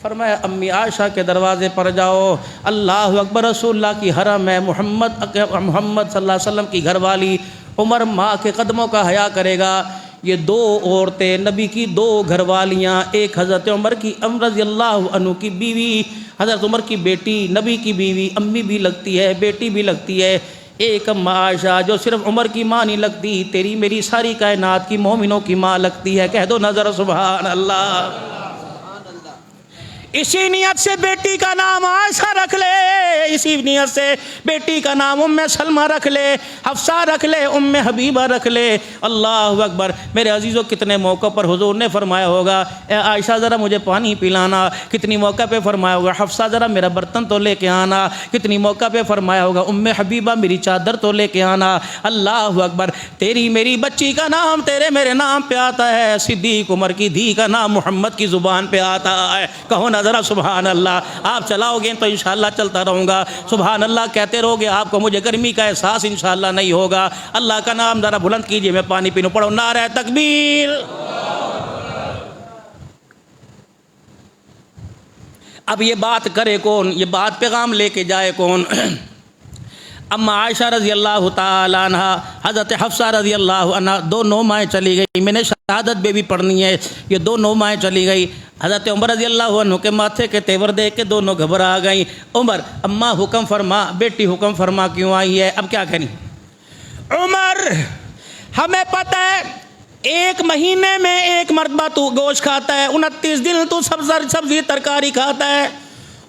فرمایا امی عائشہ کے دروازے پر جاؤ، اللہ اکبر، رسول اللہ کی حرم ہے، محمد صلی اللہ علیہ وسلم کی گھر والی، عمر ماں کے قدموں کا حیا کرے گا۔ یہ 2 عورتیں نبی کی 2 گھر والیاں، ایک حضرت عمر کی رضی اللہ عنہ کی بیوی، حضرت عمر کی بیٹی، نبی کی بیوی، امی بھی لگتی ہے بیٹی بھی لگتی ہے، ایک اما عائشہ جو صرف عمر کی ماں نہیں لگتی، تیری میری ساری کائنات کی مومنوں کی ماں لگتی ہے، کہہ دو نظر سبحان اللہ۔ اسی نیت سے بیٹی کا نام عائشہ رکھ لے، اسی نیت سے بیٹی کا نام ام سلمہ رکھ لے، حفصہ رکھ لے، ام حبیبہ رکھ لے۔ اللہ اکبر۔ میرے عزیزوں کتنے موقع پر حضور نے فرمایا ہوگا اے عائشہ ذرا مجھے پانی پلانا، کتنی موقع پہ فرمایا ہوگا حفصہ ذرا میرا برتن تو لے کے آنا، کتنی موقع پہ فرمایا ہوگا ام حبیبہ میری چادر تو لے کے آنا۔ اللہ اکبر۔ تیری میری بچی کا نام تیرے میرے نام پہ آتا ہے، صدیق عمر کی دھی کا نام محمد کی زبان پہ آتا ہے۔ کہو نا ذرا سبحان اللہ۔ آپ چلاؤ گے تو انشاءاللہ چلتا رہوں گا، سبحان اللہ کہتے رہو گے، آپ کو مجھے گرمی کا احساس انشاءاللہ نہیں ہوگا۔ اللہ کا نام ذرا بلند کیجئے، میں پانی پینوں، پڑھو نعرہ تکبیر۔ اب یہ بات کرے کون، یہ بات پیغام لے کے جائے کون؟ اما عائشہ رضی اللہ تعالیٰ عنہ، حضرت حفصہ رضی اللہ عنہ، دو نومائیں چلی گئی۔ میں نے شہادت بھی پڑھنی ہے، یہ دو نومائیں چلی گئی۔ حضرت عمر رضی اللہ عنہ کے ماتھے کے تیور دیکھ کے دونوں گھبرا گئیں۔ عمر اماں حکم فرما، بیٹی حکم فرما کیوں آئی ہے؟ اب کیا کریں؟ عمر ہمیں پتہ ہے ایک مہینے میں ایک مرتبہ تو گوشت کھاتا ہے، 29 دن تو سبزی ترکاری کھاتا ہے۔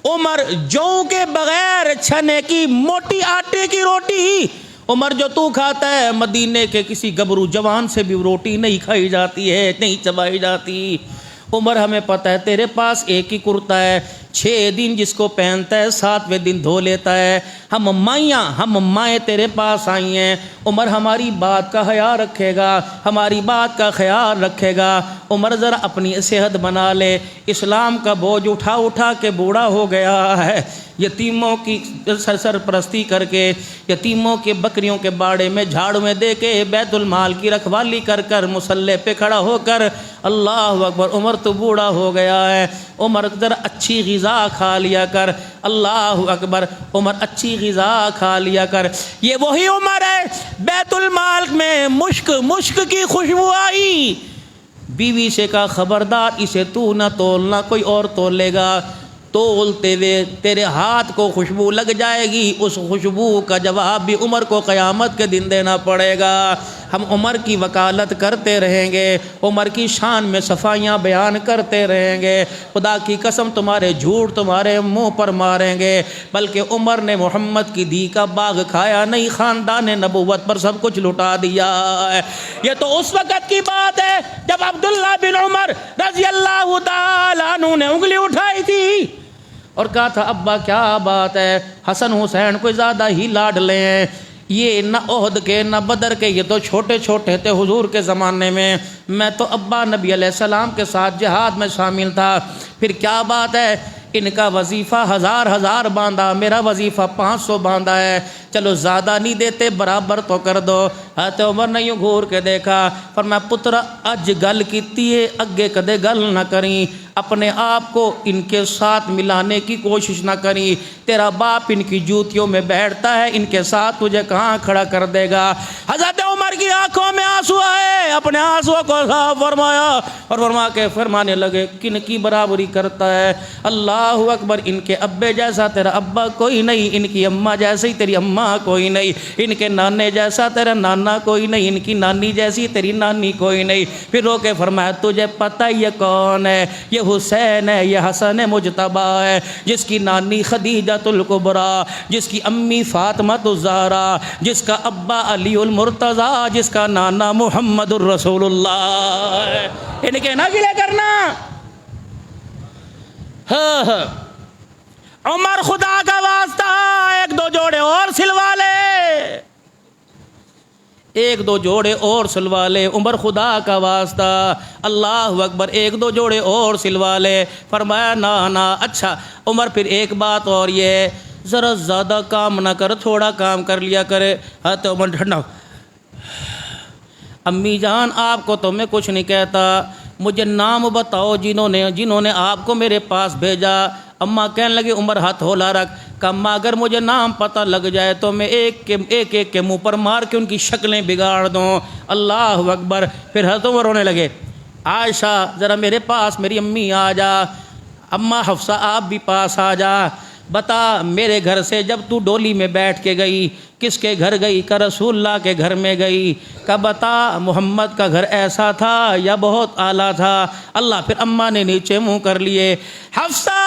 عمر جوں کے بغیر چھنے کی موٹی آٹے کی روٹی، عمر جو تو کھاتا ہے مدینے کے کسی گبرو جوان سے بھی روٹی نہیں کھائی جاتی ہے، نہیں چبائی جاتی۔ عمر ہمیں پتہ ہے تیرے پاس ایک ہی کرتا ہے، 6 دن جس کو پہنتا ہے 7ویں دن دھو لیتا ہے۔ ہم امائیں تیرے پاس آئی ہیں، عمر ہماری بات کا خیال رکھے گا، ہماری بات کا خیال رکھے گا۔ عمر ذرا اپنی صحت بنا لے، اسلام کا بوجھ اٹھا اٹھا کے بوڑھا ہو گیا ہے، یتیموں کی سرپرستی کر کے، یتیموں کے بکریوں کے باڑے میں جھاڑ میں دے کے، بیت المال کی رکھوالی کر کر، مصلے پہ کھڑا ہو کر، اللہ اکبر، عمر تو بوڑھا ہو گیا ہے۔ عمر ذرا اچھی غذا کھا لیا کر، اللہ اکبر، عمر اچھی غذا کھا لیا کر۔ یہ وہی عمر ہے بیت المال میں مشک کی خوشبو آئی، بیوی سے کہا خبردار اسے تو نہ تولنا، کوئی اور تول لے گا، تولتے ہوئے تیرے ہاتھ کو خوشبو لگ جائے گی، اس خوشبو کا جواب بھی عمر کو قیامت کے دن دینا پڑے گا۔ ہم عمر کی وکالت کرتے رہیں گے، عمر کی شان میں صفائیاں بیان کرتے رہیں گے، خدا کی قسم تمہارے جھوٹ تمہارے منہ پر ماریں گے۔ بلکہ عمر نے محمد کی دھی کا باغ کھایا نہیں، خاندان نبوت پر سب کچھ لٹا دیا ہے۔ یہ تو اس وقت کی بات ہے جب عبداللہ بن عمر رضی اللہ تعالیٰ عنہ نے انگلی اٹھائی تھی اور کہا تھا ابا کیا بات ہے، حسن حسین کو زیادہ ہی لاڈ لے ہیں، یہ نہ عہد کے نہ بدر کے، یہ تو چھوٹے چھوٹے تھے حضور کے زمانے میں تو ابا نبی علیہ السلام کے ساتھ جہاد میں شامل تھا، پھر کیا بات ہے؟ ان کا وظیفہ 1000 باندھا، میرا وظیفہ 500 باندھا ہے، چلو زیادہ نہیں دیتے برابر تو کر دو۔ حضرت عمر نے یوں گھور کے دیکھا، فرمایا پتر اج گل کیتی ہے اگے کدے گل نہ کریں، اپنے آپ کو ان کے ساتھ ملانے کی کوشش نہ کریں، تیرا باپ ان کی جوتیوں میں بیٹھتا ہے، ان کے ساتھ تجھے کہاں کھڑا کر دے گا۔ حضرت عمر کی آنکھوں میں آنسو آئے، اپنے آنسو کو صاف فرمایا اور فرما کے فرمانے لگے کن کی برابری کرتا ہے؟ اللہ اکبر، ان کے ابے جیسا تیرا ابا کوئی نہیں، ان کی اماں جیسی تیری اماں کوئی نہیں، ان کے نانے جیسا تیرا نانا کوئی نہیں، ان کی نانی جیسی تیری نانی کوئی نہیں۔ پھر رو کے فرمایا تجھے پتہ یہ کون ہے؟ یہ حسین ہے، یہ حسن مجتبی ہے، جس کی نانی خدیجۃ الکبریٰ، جس کی امی فاطمہ الزہرا، جس کا ابا علی المرتضیٰ، جس کا نانا محمد الرسول اللہ ہے۔ ان کے نہ گلے کرنا۔ عمر خدا کا واسطہ 1-2 جوڑے اور سلوا لے، 1-2 جوڑے اور سلوا لے، عمر خدا کا واسطہ، اللہ اکبر، 1-2 جوڑے اور سلوا لے۔ فرمایا نا اچھا عمر پھر ایک بات اور یہ، ذرا زیادہ کام نہ کر، تھوڑا کام کر لیا کرے۔ حضرت عمر ٹھنڈا، امی جان آپ کو تو میں کچھ نہیں کہتا، مجھے نام بتاؤ جنہوں نے آپ کو میرے پاس بھیجا۔ اماں کہنے لگے عمر ہاتھ ہولا رکھ، کہ اماں اگر مجھے نام پتہ لگ جائے تو میں ایک کے منہ پر مار کے ان کی شکلیں بگاڑ دوں۔ اللہ اکبر۔ پھر حضرت عمر رونے لگے، عائشہ ذرا میرے پاس، میری امی آ جا، اماں حفصہ آپ بھی پاس آ جا، بتا میرے گھر سے جب تو ڈولی میں بیٹھ کے گئی کس کے گھر گئی؟ کہ رسول اللہ کے گھر میں گئی۔ کہ بتا محمد کا گھر ایسا تھا یا بہت اعلیٰ تھا؟ اللہ، پھر اماں نے نیچے منہ کر لیے۔ حفصہ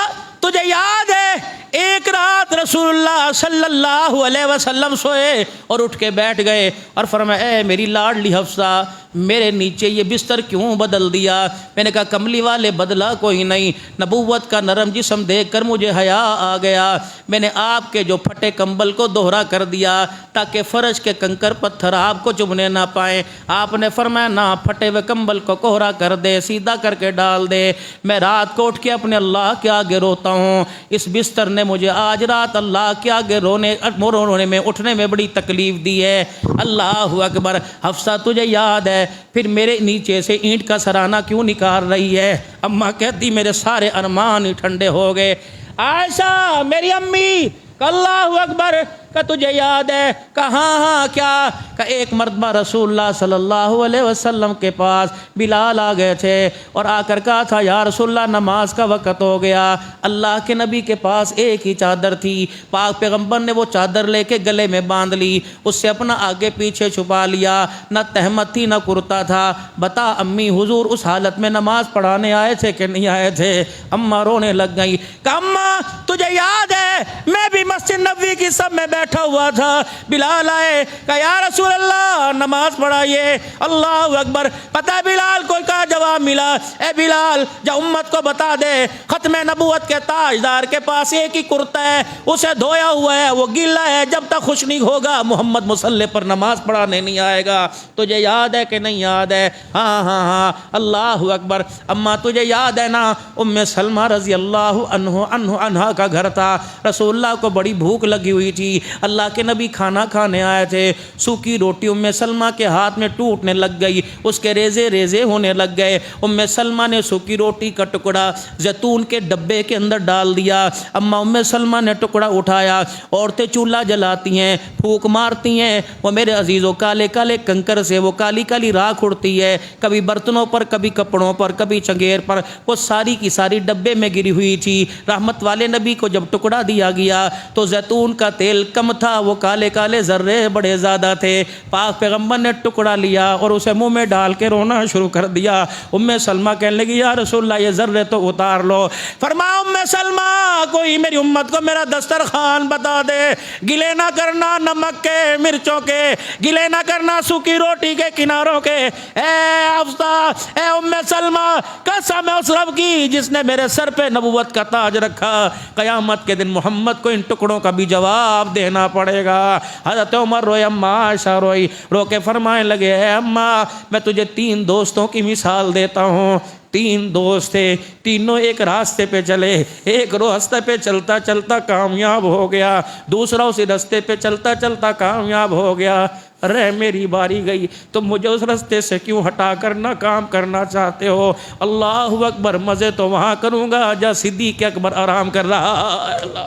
تجھے یاد ہے ایک رات رسول اللہ صلی اللہ علیہ وسلم سوئے اور اٹھ کے بیٹھ گئے اور فرمایا اے میری لاڈلی حفصہ میرے نیچے یہ بستر کیوں بدل دیا؟ میں نے کہا کملی والے بدلا کوئی نہیں، نبوت کا نرم جسم دیکھ کر مجھے حیا آ گیا، میں نے آپ کے جو پھٹے کمبل کو دوہرا کر دیا تاکہ فرش کے کنکر پتھر آپ کو چبھنے نہ پائیں۔ آپ نے فرمایا نہ، پھٹے ہوئے کمبل کو کوہرا کر دے، سیدھا کر کے ڈال دے۔ میں رات کو اٹھ کے اپنے اللہ کے آگے روتا ہوں، اس بستر نے مجھے آج رات اللہ کے آگے رونے میں اٹھنے میں بڑی تکلیف دی ہے۔ اللہ اکبر۔ حفصہ تجھے یاد ہے پھر میرے نیچے سے اینٹ کا سرانہ کیوں نکال رہی ہے؟ اماں کہتی میرے سارے ارمان ہی ٹھنڈے ہو گئے۔ عائشہ میری امی، اللہ اکبر، کہ تجھے یاد ہے؟ کہاں ہاں کیا؟ کہ ایک مرتبہ رسول اللہ صلی اللہ علیہ وسلم کے پاس بلال آ گئے تھے اور آ کر کہا تھا یا رسول اللہ نماز کا وقت ہو گیا۔ اللہ کے نبی کے پاس ایک ہی چادر تھی، پاک پیغمبر نے وہ چادر لے کے گلے میں باندھ لی، اس سے اپنا آگے پیچھے چھپا لیا، نہ تہمت تھی نہ کرتا تھا۔ بتا امی حضور اس حالت میں نماز پڑھانے آئے تھے کہ نہیں آئے تھے؟ اماں رونے لگ گئی کہ اماں تجھے یاد ہے میں بھی مسجد نبوی کی سب میں بیٹھا ہوا تھا، بلال آئے کہ یا رسول اللہ نماز پڑھائیے۔ اللہ اکبر۔ پتہ بلال کو کیا جواب ملا؟ اے بلال جا امت کو بتا دے ختم نبوت کے تاجدار کے پاس ایک ہی کرتا ہے، اسے دھویا ہوا ہے، وہ گیلا ہے، جب تک خوش نہیں ہوگا محمد مصلی پر نماز پڑھانے نہیں آئے گا۔ تجھے یاد ہے کہ نہیں یاد ہے؟ ہاں ہاں ہاں۔ اللہ اکبر۔ اماں تجھے یاد ہے نا ام سلمہ رضی اللہ عنہا کا گھر تھا، رسول اللہ کو بڑی بھوک لگی ہوئی تھی، اللہ کے نبی کھانا کھانے آئے تھے، سوکھی روٹی ام سلمہ کے ہاتھ میں ٹوٹنے لگ گئی، اس کے ریزے ریزے ہونے لگ گئے۔ ام سلمہ نے سوکھی روٹی کا ٹکڑا زیتون کے ڈبے کے اندر ڈال دیا۔ اما ام سلمہ نے ٹکڑا اٹھایا، عورتیں چولہا جلاتی ہیں، پھونک مارتی ہیں، وہ میرے عزیزوں کالے کالے کنکر سے وہ کالی کالی راکھ اڑتی ہے، کبھی برتنوں پر، کبھی کپڑوں پر، کبھی چنگیر پر، وہ ساری کی ساری ڈبے میں گری ہوئی تھی۔ رحمت والے نبی کو جب ٹکڑا دیا گیا تو زیتون کا تیل کم تھا، وہ کالے کالے ذرے بڑے زیادہ تھے۔ پاک پیغمبر نے ٹکڑا لیا اور اسے منہ میں ڈال کے رونا شروع کر دیا۔ ام سلمہ کہنے لگی یا رسول اللہ یہ ذرے تو اتار لو۔ فرمایا ام سلمہ کوئی میری امت کو میرا دسترخوان بتا دے، گلے نہ کرنا نمک کے، مرچوں کے، گلے نہ کرنا سوکھی روٹی کے کناروں کے۔ اے حفصہ، اے ام سلمہ، قسم ہے اس رب کی جس نے میرے سر پہ نبوت کا تاج رکھا، قیامت کے دن محمد کو ان ٹکڑوں کا بھی جواب دینا پڑے گا۔ حضرت عمر روئے، اماں عائشہ روئی، رو کے فرمائے لگے اے اماں میں تجھے 3 دوستوں کی مثال دیتا ہوں۔ 3 دوست تھے، تینوں ایک راستے پہ چلے، ایک راستے پہ چلتا چلتا کامیاب ہو گیا، دوسرا اسی راستے پہ چلتا چلتا کامیاب ہو گیا۔ ارے میری باری گئی، تم مجھے اس راستے سے کیوں ہٹا کر نہ کام کرنا چاہتے ہو؟ اللہ اکبر، مزے تو وہاں کروں گا جہاں صدیق اکبر آرام کر رہا ہے۔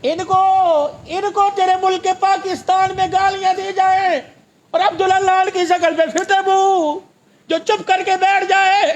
ان کو تیرے ملک پاکستان میں گالیاں دی جائیں اور عبداللہ کی شکل پہ پھٹے منہ جو چپ کر کے بیٹھ جائے۔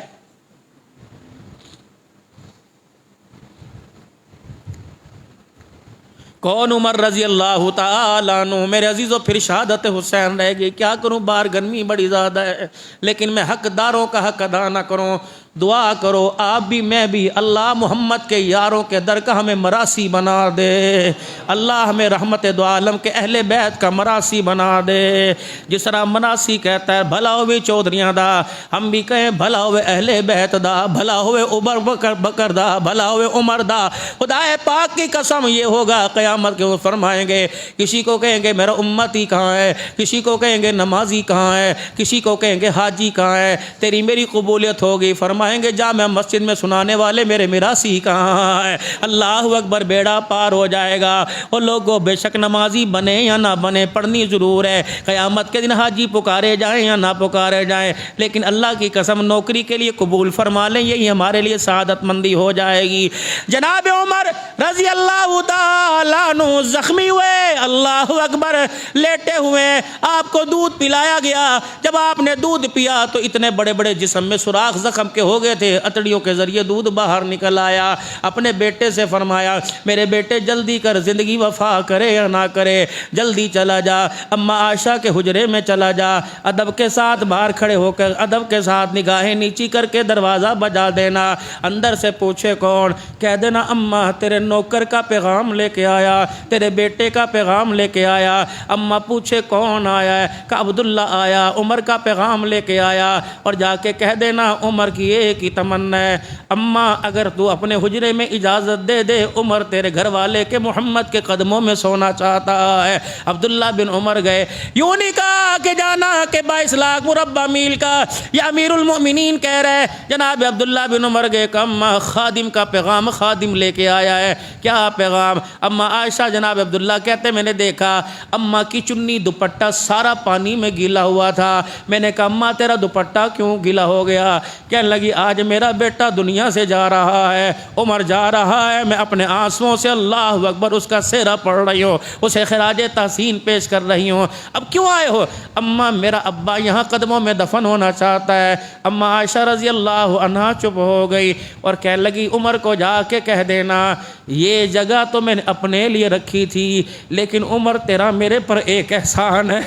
کون؟ عمر رضی اللہ تعالیٰ عنہ۔ میرے عزیزوں پھر شہادت حسین رہ گئی، کیا کروں، باہر گرمی بڑی زیادہ ہے، لیکن میں حقداروں کا حق ادا نہ کروں۔ دعا کرو آپ بھی میں بھی، اللہ محمد کے یاروں کے در کا ہمیں مراسی بنا دے، اللہ ہمیں رحمت دو عالم کے اہل بیت کا مراسی بنا دے۔ جس طرح مراسی کہتا ہے بھلا ہوئے چودھریاں دا، ہم بھی کہیں بھلا ہوئے اہل بیت دا، بھلا ہوئے عمر بکر دا، بھلا ہوئے عمر دا۔ خدا پاک کی قسم یہ ہوگا قیامت کے وہ فرمائیں گے، کسی کو کہیں گے میرا امتی کہاں ہے، کسی کو کہیں گے نمازی کہاں ہے، کسی کو کہیں گے حاجی کہاں ہے، تیری میری قبولیت ہوگی، فرمائیں گے جامع مسجد میں سنانے والے میرے میراثی کہاں ہے۔ اللہ اکبر، بیڑا پار ہو جائے گا۔ وہ لوگوں بے شک نمازی بنے یا نہ بنے، پڑھنی ضرور ہے، قیامت کے دن حاجی پکارے جائیں یا نہ پکارے جائیں، لیکن اللہ کی قسم نوکری کے لیے قبول فرما لیں، یہی ہمارے لیے سعادت مندی ہو جائے گی۔ جناب عمر رضی اللہ تعالیٰ عنہ زخمی ہوئے، اللہ اکبر، لیٹے ہوئے آپ کو دودھ پلایا گیا۔ جب آپ نے دودھ پیا تو اتنے بڑے بڑے جسم میں سوراخ زخم کے ہو گئے تھے، اتڑیوں کے ذریعے دودھ باہر نکل آیا۔ اپنے بیٹے سے فرمایا میرے بیٹے جلدی کر، زندگی وفا کرے یا نہ کرے جلدی چلا جا، اما عائشہ کے حجرے میں چلا جا، ادب کے ساتھ باہر کھڑے ہو کر ادب کے ساتھ نگاہیں نیچی کر کے دروازہ بجا دینا، اندر سے پوچھے کون، کہہ دینا اماں تیرے نوکر کا پیغام لے کے آیا، تیرے بیٹے کا پیغام لے کے آیا۔ اماں پوچھے کون آیا ہے، کہ عبداللہ آیا، عمر کا پیغام لے کے آیا، اور جا کے کہہ دینا عمر کی ایک ہی تمنا ہے، اماں اگر تو اپنے حجرے میں اجازت دے دے، عمر تیرے گھر والے کے محمد کے قدموں میں سونا چاہتا ہے۔ عبداللہ بن عمر گئے، یوں نہیں کہا کہ جانا کہ 22 لاکھ مربع میل کا یا امیر المؤمنین کہہ رہے، جناب عبداللہ بن عمر گئے کہ اماں خادم کا پیغام خادم لے کے آیا ہے۔ کیا پیغام؟ اماں عائشہ جناب عبداللہ کہتے میں نے دیکھا اماں کی چنی دوپٹہ سارا پانی میں گیلا ہوا تھا، میں نے کہا اماں تیرا دوپٹہ کیوں گیلا ہو گیا؟ کہنے لگی آج میرا بیٹا دنیا سے جا رہا ہے، عمر جا رہا ہے، میں اپنے آنسوؤں سے اللہ اکبر اس کا سہرا پڑھ رہی ہوں، اسے خراج تحسین پیش کر رہی ہوں۔ اب کیوں آئے ہو؟ اماں میرا ابا یہاں قدموں میں دفن ہونا چاہتا ہے۔ اماں عائشہ رضی اللہ عنہا چپ ہو گئی اور کہنے لگی عمر کو جا کے کہہ دینا یہ جگہ تو میں نے اپنے لیے رکھی تھی، لیکن عمر تیرا میرے پر ایک احسان ہے۔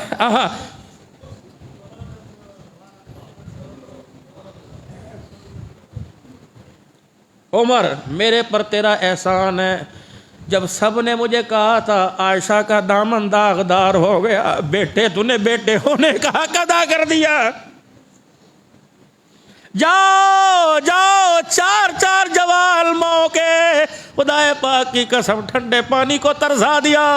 عمر میرے پر تیرا احسان ہے، جب سب نے مجھے کہا تھا عائشہ کا دامن داغدار ہو گیا، بیٹے تو نے بیٹے ہونے کا حق ادا کر دیا، جاؤ جاؤ چار چار جوال موقع، خدا پاک کی قسم ٹھنڈے پانی کو ترسا دیا۔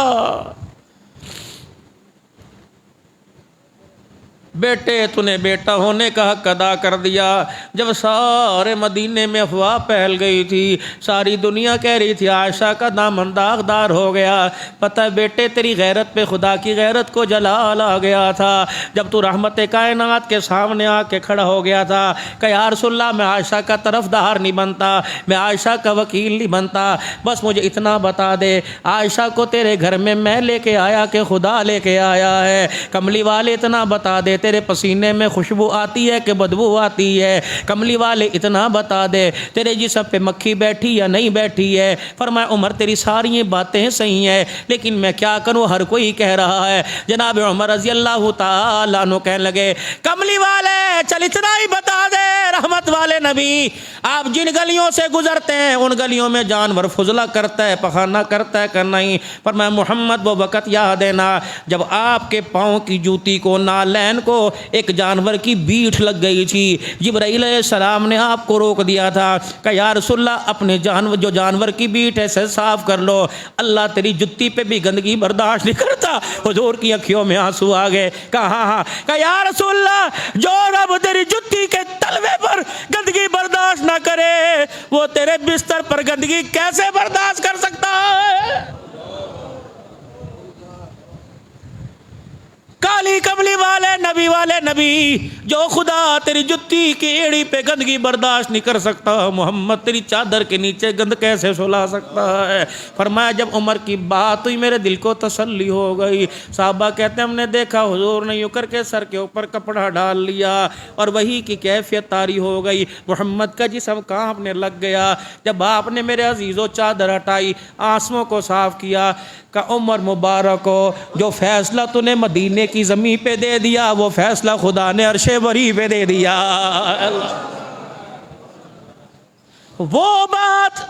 بیٹے تو نے بیٹا ہونے کا حق ادا کر دیا۔ جب سارے مدینے میں افواہ پھیل گئی تھی، ساری دنیا کہہ رہی تھی عائشہ کا دامن داغدار ہو گیا، پتہ بیٹے تیری غیرت پہ خدا کی غیرت کو جلال آ گیا تھا۔ جب تو رحمت کائنات کے سامنے آ کے کھڑا ہو گیا تھا کہ یا رسول اللہ میں عائشہ کا طرفدار نہیں بنتا، میں عائشہ کا وکیل نہیں بنتا، بس مجھے اتنا بتا دے عائشہ کو تیرے گھر میں لے کے آیا کہ خدا لے کے آیا ہے؟ کملی والے اتنا بتا دے تیرے پسینے میں خوشبو آتی ہے کہ بدبو آتی ہے؟ کملی والے اتنا بتا دے تیرے جسم پہ مکھی بیٹھی یا نہیں بیٹھی ہے؟ فرمایا عمر تیری ساری باتیں صحیح ہیں، لیکن میں کیا کروں، ہر کوئی کہہ رہا ہے۔ جناب عمر رضی اللہ تعالیٰ عنہ کہنے لگے کملی والے چل اتنا ہی بتا دے، رحمت والے نبی آپ جن گلیوں سے گزرتے ہیں ان گلیوں میں جانور فضلہ کرتا ہے، پخانہ کرتا ہے کہ نہیں؟ فرمایا محمد وہ وقت یاد ہے نا جب آپ کے پاؤں کی جوتی کو نالین کو ایک جانور کی بیٹھ لگ گئی تھی، جبرائیل علیہ السلام نے آپ کو روک دیا تھا کہ یا رسول اللہ اپنے جو جانور کی بیٹھ ہے اسے صاف کر لو، اللہ تیری جتی پہ بھی گندگی برداشت نہیں کرتا۔ حضور کی آنکھوں میں آنسو آ گئے، کہا ہاں کہ یا رسول اللہ جو رب تیری جتی کے تلوے پر گندگی برداشت نہ کرے وہ تیرے بستر پر گندگی کیسے برداشت کر سکتا ہے؟ کالی کملی والے نبی جو خدا تیری جتی کی ایڑی پہ گندگی برداشت نہیں کر سکتا، محمد تیری چادر کے نیچے گند کیسے سلا سکتا ہے؟ فرمایا جب عمر کی بات ہوئی میرے دل کو تسلی ہو گئی۔ صحابہ کہتے ہیں ہم نے دیکھا حضور نے یوں کر کے سر کے اوپر کپڑا ڈال لیا اور وہی کی کیفیت طاری ہو گئی، محمد کا جسم کانپنے لگ گیا۔ جب آپ نے میرے عزیزوں چادر ہٹائی، آنسوؤں کو صاف کیا، کہ عمر مبارک ہو جو فیصلہ تو نے مدینے کی زمین پہ دے دیا وہ فیصلہ خدا نے عرش بری پہ دے دیا۔ وہ بات،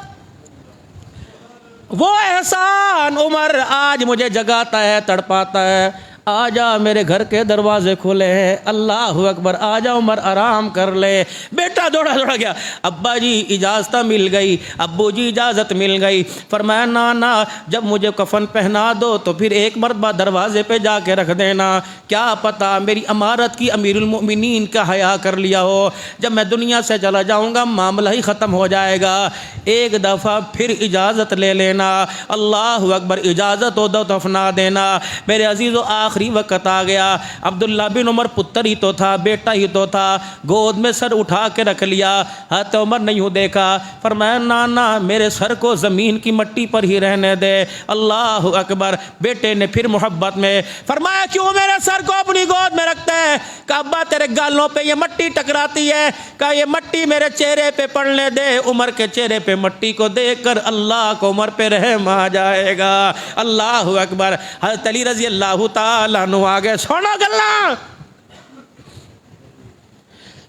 وہ احسان عمر آج مجھے جگاتا ہے، تڑپاتا ہے۔ آجا میرے گھر کے دروازے کھلے ہیں، اللہ اکبر، آجا عمر آرام کر لے۔ بیٹا دوڑا گیا، ابا جی اجازت مل گئی، ابو جی اجازت مل گئی۔ فرمایا نانا جب مجھے کفن پہنا دو تو پھر ایک مرتبہ دروازے پہ جا کے رکھ دینا، کیا پتہ میری امارت کی امیر المؤمنین کا حیا کر لیا ہو، جب میں دنیا سے چلا جاؤں گا معاملہ ہی ختم ہو جائے گا، ایک دفعہ پھر اجازت لے لینا۔ اللہ اکبر، اجازت ہو دو دفنا دینا۔ میرے عزیزو آخری آخری وقت آ گیا. عبداللہ بن عمر پتر ہی تو تھا, بیٹا ہی تو تھا, گود میں سر اٹھا کے رکھ لیا. حضرت عمر نے یوں دیکھا, فرمایا نانا میرے سر کو زمین کی مٹی پر ہی رہنے دے. اللہ اکبر. بیٹے نے پھر محبت میں فرمایا کیوں میرے سر کو اپنی گود میں رکھتا ہے؟ کہ ابا تیرے گالوں پہ یہ مٹی ٹکراتی ہے, کہ یہ مٹی میرے چہرے پہ پڑنے دے. عمر کے چہرے پہ مٹی کو دیکھ کر اللہ کو عمر پہ رحم آ جائے گا. اللہ اکبر. حضرت علی رضی اللہ تعالیٰ عنہ آگے سونا گلا.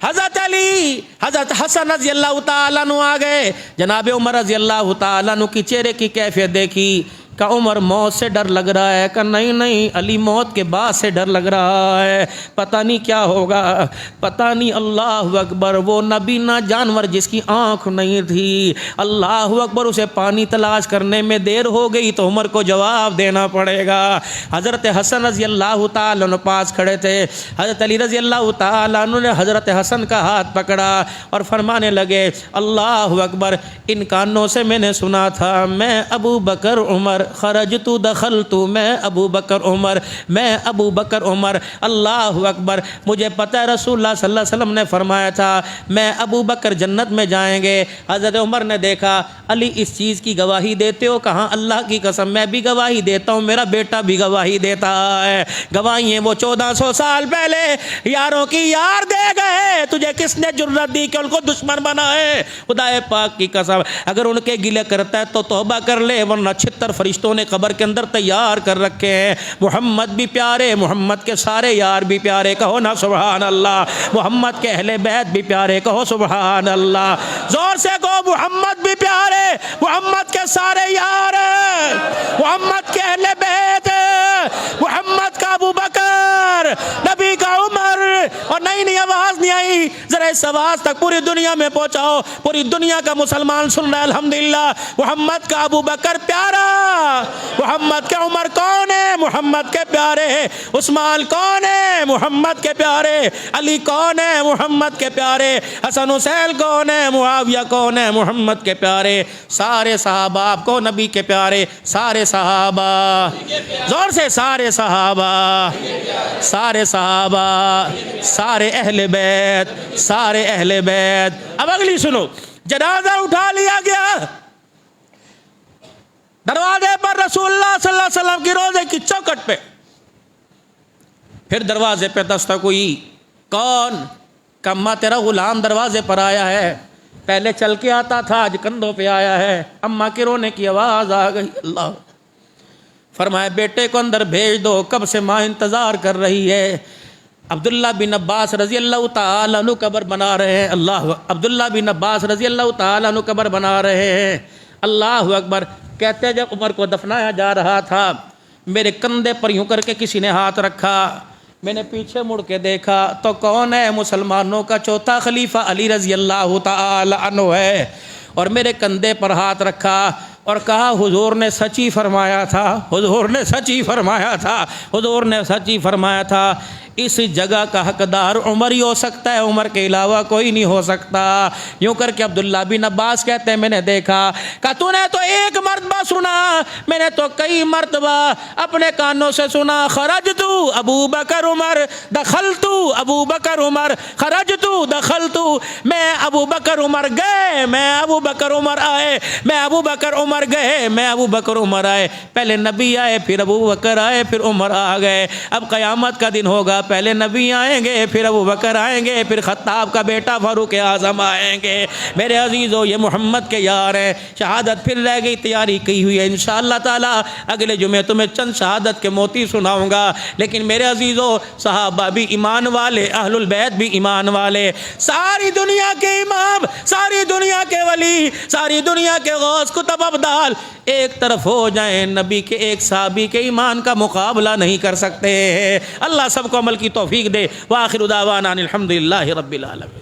حضرت علی, حضرت حسن رضی اللہ تعالیٰ عنہ آگے. جناب عمر رضی اللہ تعالیٰ عنہ کی چہرے کی کیفیت دیکھی کہ عمر موت سے ڈر لگ رہا ہے, کہ نہیں علی موت کے بعد سے ڈر لگ رہا ہے, پتہ نہیں کیا ہوگا, پتہ نہیں. اللہ اکبر. وہ نبینا جانور جس کی آنکھ نہیں تھی, اللہ اکبر, اسے پانی تلاش کرنے میں دیر ہو گئی تو عمر کو جواب دینا پڑے گا. حضرت حسن رضی اللہ تعالیٰ عنہ پاس کھڑے تھے. حضرت علی رضی اللہ تعالیٰ عنہ نے حضرت حسن کا ہاتھ پکڑا اور فرمانے لگے اللہ اکبر, ان کانوں سے میں نے سنا تھا میں ابو بکر عمر خرجت دخلت, میں ابو بکر عمر, میں ابو بکر عمر. اللہ اکبر. مجھے پتہ ہے رسول اللہ صلی اللہ علیہ وسلم نے فرمایا تھا میں ابو بکر جنت میں جائیں گے. حضرت عمر نے دیکھا علی اس چیز کی گواہی دیتے ہو؟ کہاں اللہ کی قسم میں بھی گواہی دیتا ہوں, میرا بیٹا بھی گواہی دیتا ہے. گواہی ہیں وہ 1400 سال پہلے یاروں کی یار دے گئے, تجھے کس نے جرت دی کہ ان کو دشمن بنائے؟ خدا پاک کی قسم اگر ان کے گلے کرتا ہے تو توبہ کر لے, ورنہ 76 فرشتوں نے قبر کے اندر تیار کر رکھے ہیں. محمد بھی پیارے, محمد کے سارے یار بھی پیارے, کہو نا سبحان اللہ. محمد کے اہل بیت بھی پیارے, کہو سبحان اللہ. زور سے کہو محمد بھی پیارے, محمد کے سارے یار, محمد کے اہل بیت, محمد کا ابو بکر, نبی کا عمر. اور نہیں آواز نہیں آئی, ذرا اس آواز تک پوری دنیا میں پہنچاؤ. پوری دنیا کا مسلمان سن رہا ہے الحمدللہ. محمد کا ابو بکر پیارا, محمد کے عمر کون ہے؟ محمد کے پیارے. عثمان کون ہے؟ محمد کے پیارے. علی کون ہے؟ محمد کے پیارے. حسن حسین کون ہے؟ معاویہ کون ہے؟ محمد کے پیارے. سارے صحابہ آپ کو نبی کے پیارے, سارے صحابہ, زور سے سارے صحابہ, سارے صحابہ, سارے اہل بیت, سارے اہل بیت. اب اگلی سنو. جنازہ اٹھا لیا گیا, دروازے پر رسول اللہ صلی اللہ علیہ وسلم کی روضے کی چوکھٹ پہ. پھر دروازے پہ دستک ہوئی. کون؟ کما تیرا غلام دروازے پر آیا ہے. پہلے چل کے آتا تھا, آج کندھوں پہ آیا ہے. اماں کے رونے کی آواز آ گئی. اللہ فرمایا بیٹے کو اندر بھیج دو, کب سے ماں انتظار کر رہی ہے. عبداللہ بن عباس رضی اللہ تعالیٰ عنہ قبر بنا رہے ہیں. اللہ, عبداللہ بن عباس رضی اللہ تعالیٰ عنہ قبر بنا رہے ہیں. اللہ اکبر. کہتے ہیں جب عمر کو دفنایا جا رہا تھا میرے کندھے پر یوں کر کے کسی نے ہاتھ رکھا. میں نے پیچھے مڑ کے دیکھا تو کون ہے؟ مسلمانوں کا چوتھا خلیفہ علی رضی اللہ تعالی عنہ ہے. اور میرے کندھے پر ہاتھ رکھا اور کہا حضور نے سچی فرمایا تھا, حضور نے سچی فرمایا تھا, حضور نے سچی فرمایا تھا. اس جگہ کا حقدار عمر ہی ہو سکتا ہے, عمر کے علاوہ کوئی نہیں ہو سکتا. یوں کر کے عبداللہ بن عباس کہتے ہیں میں نے دیکھا کہ تو نے تو ایک مرتبہ سنا, میں نے تو کئی مرتبہ اپنے کانوں سے سنا. خرجت ابو بکر عمر دخلت ابو بکر عمر خرجت دخلت, میں ابو بکر عمر گئے, میں ابو بکر عمر آئے, میں ابو بکر عمر گئے, میں ابو بکر عمر آئے. پہلے نبی آئے, پھر ابو بکر آئے, پھر عمر آ گئے. اب قیامت کا دن ہوگا, پہلے نبی آئیں گے, پھر ابو بکر آئیں گے, پھر خطاب کا بیٹا فاروق اعظم آئیں گے. میرے عزیزو یہ محمد کے یار ہیں. شہادت پھر رہ گئی, تیاری کی ہوئی ہے انشاءاللہ تعالی. اگلے جمعے تمہیں چند شہادت کے موتی سناؤں گا. لیکن میرے عزیزو صحابہ بھی ایمان والے, اہل البیت بھی ایمان والے, ساری دنیا کے امام, ساری دنیا کے ولی, ساری دنیا کے غوث کتب ابدال ایک طرف ہو جائیں, نبی کے ایک صحابی کے ایمان کا مقابلہ نہیں کر سکتے. اللہ سب کو عمل کی توفیق دے. وآخر دعوانا الحمدللہ رب العالمین.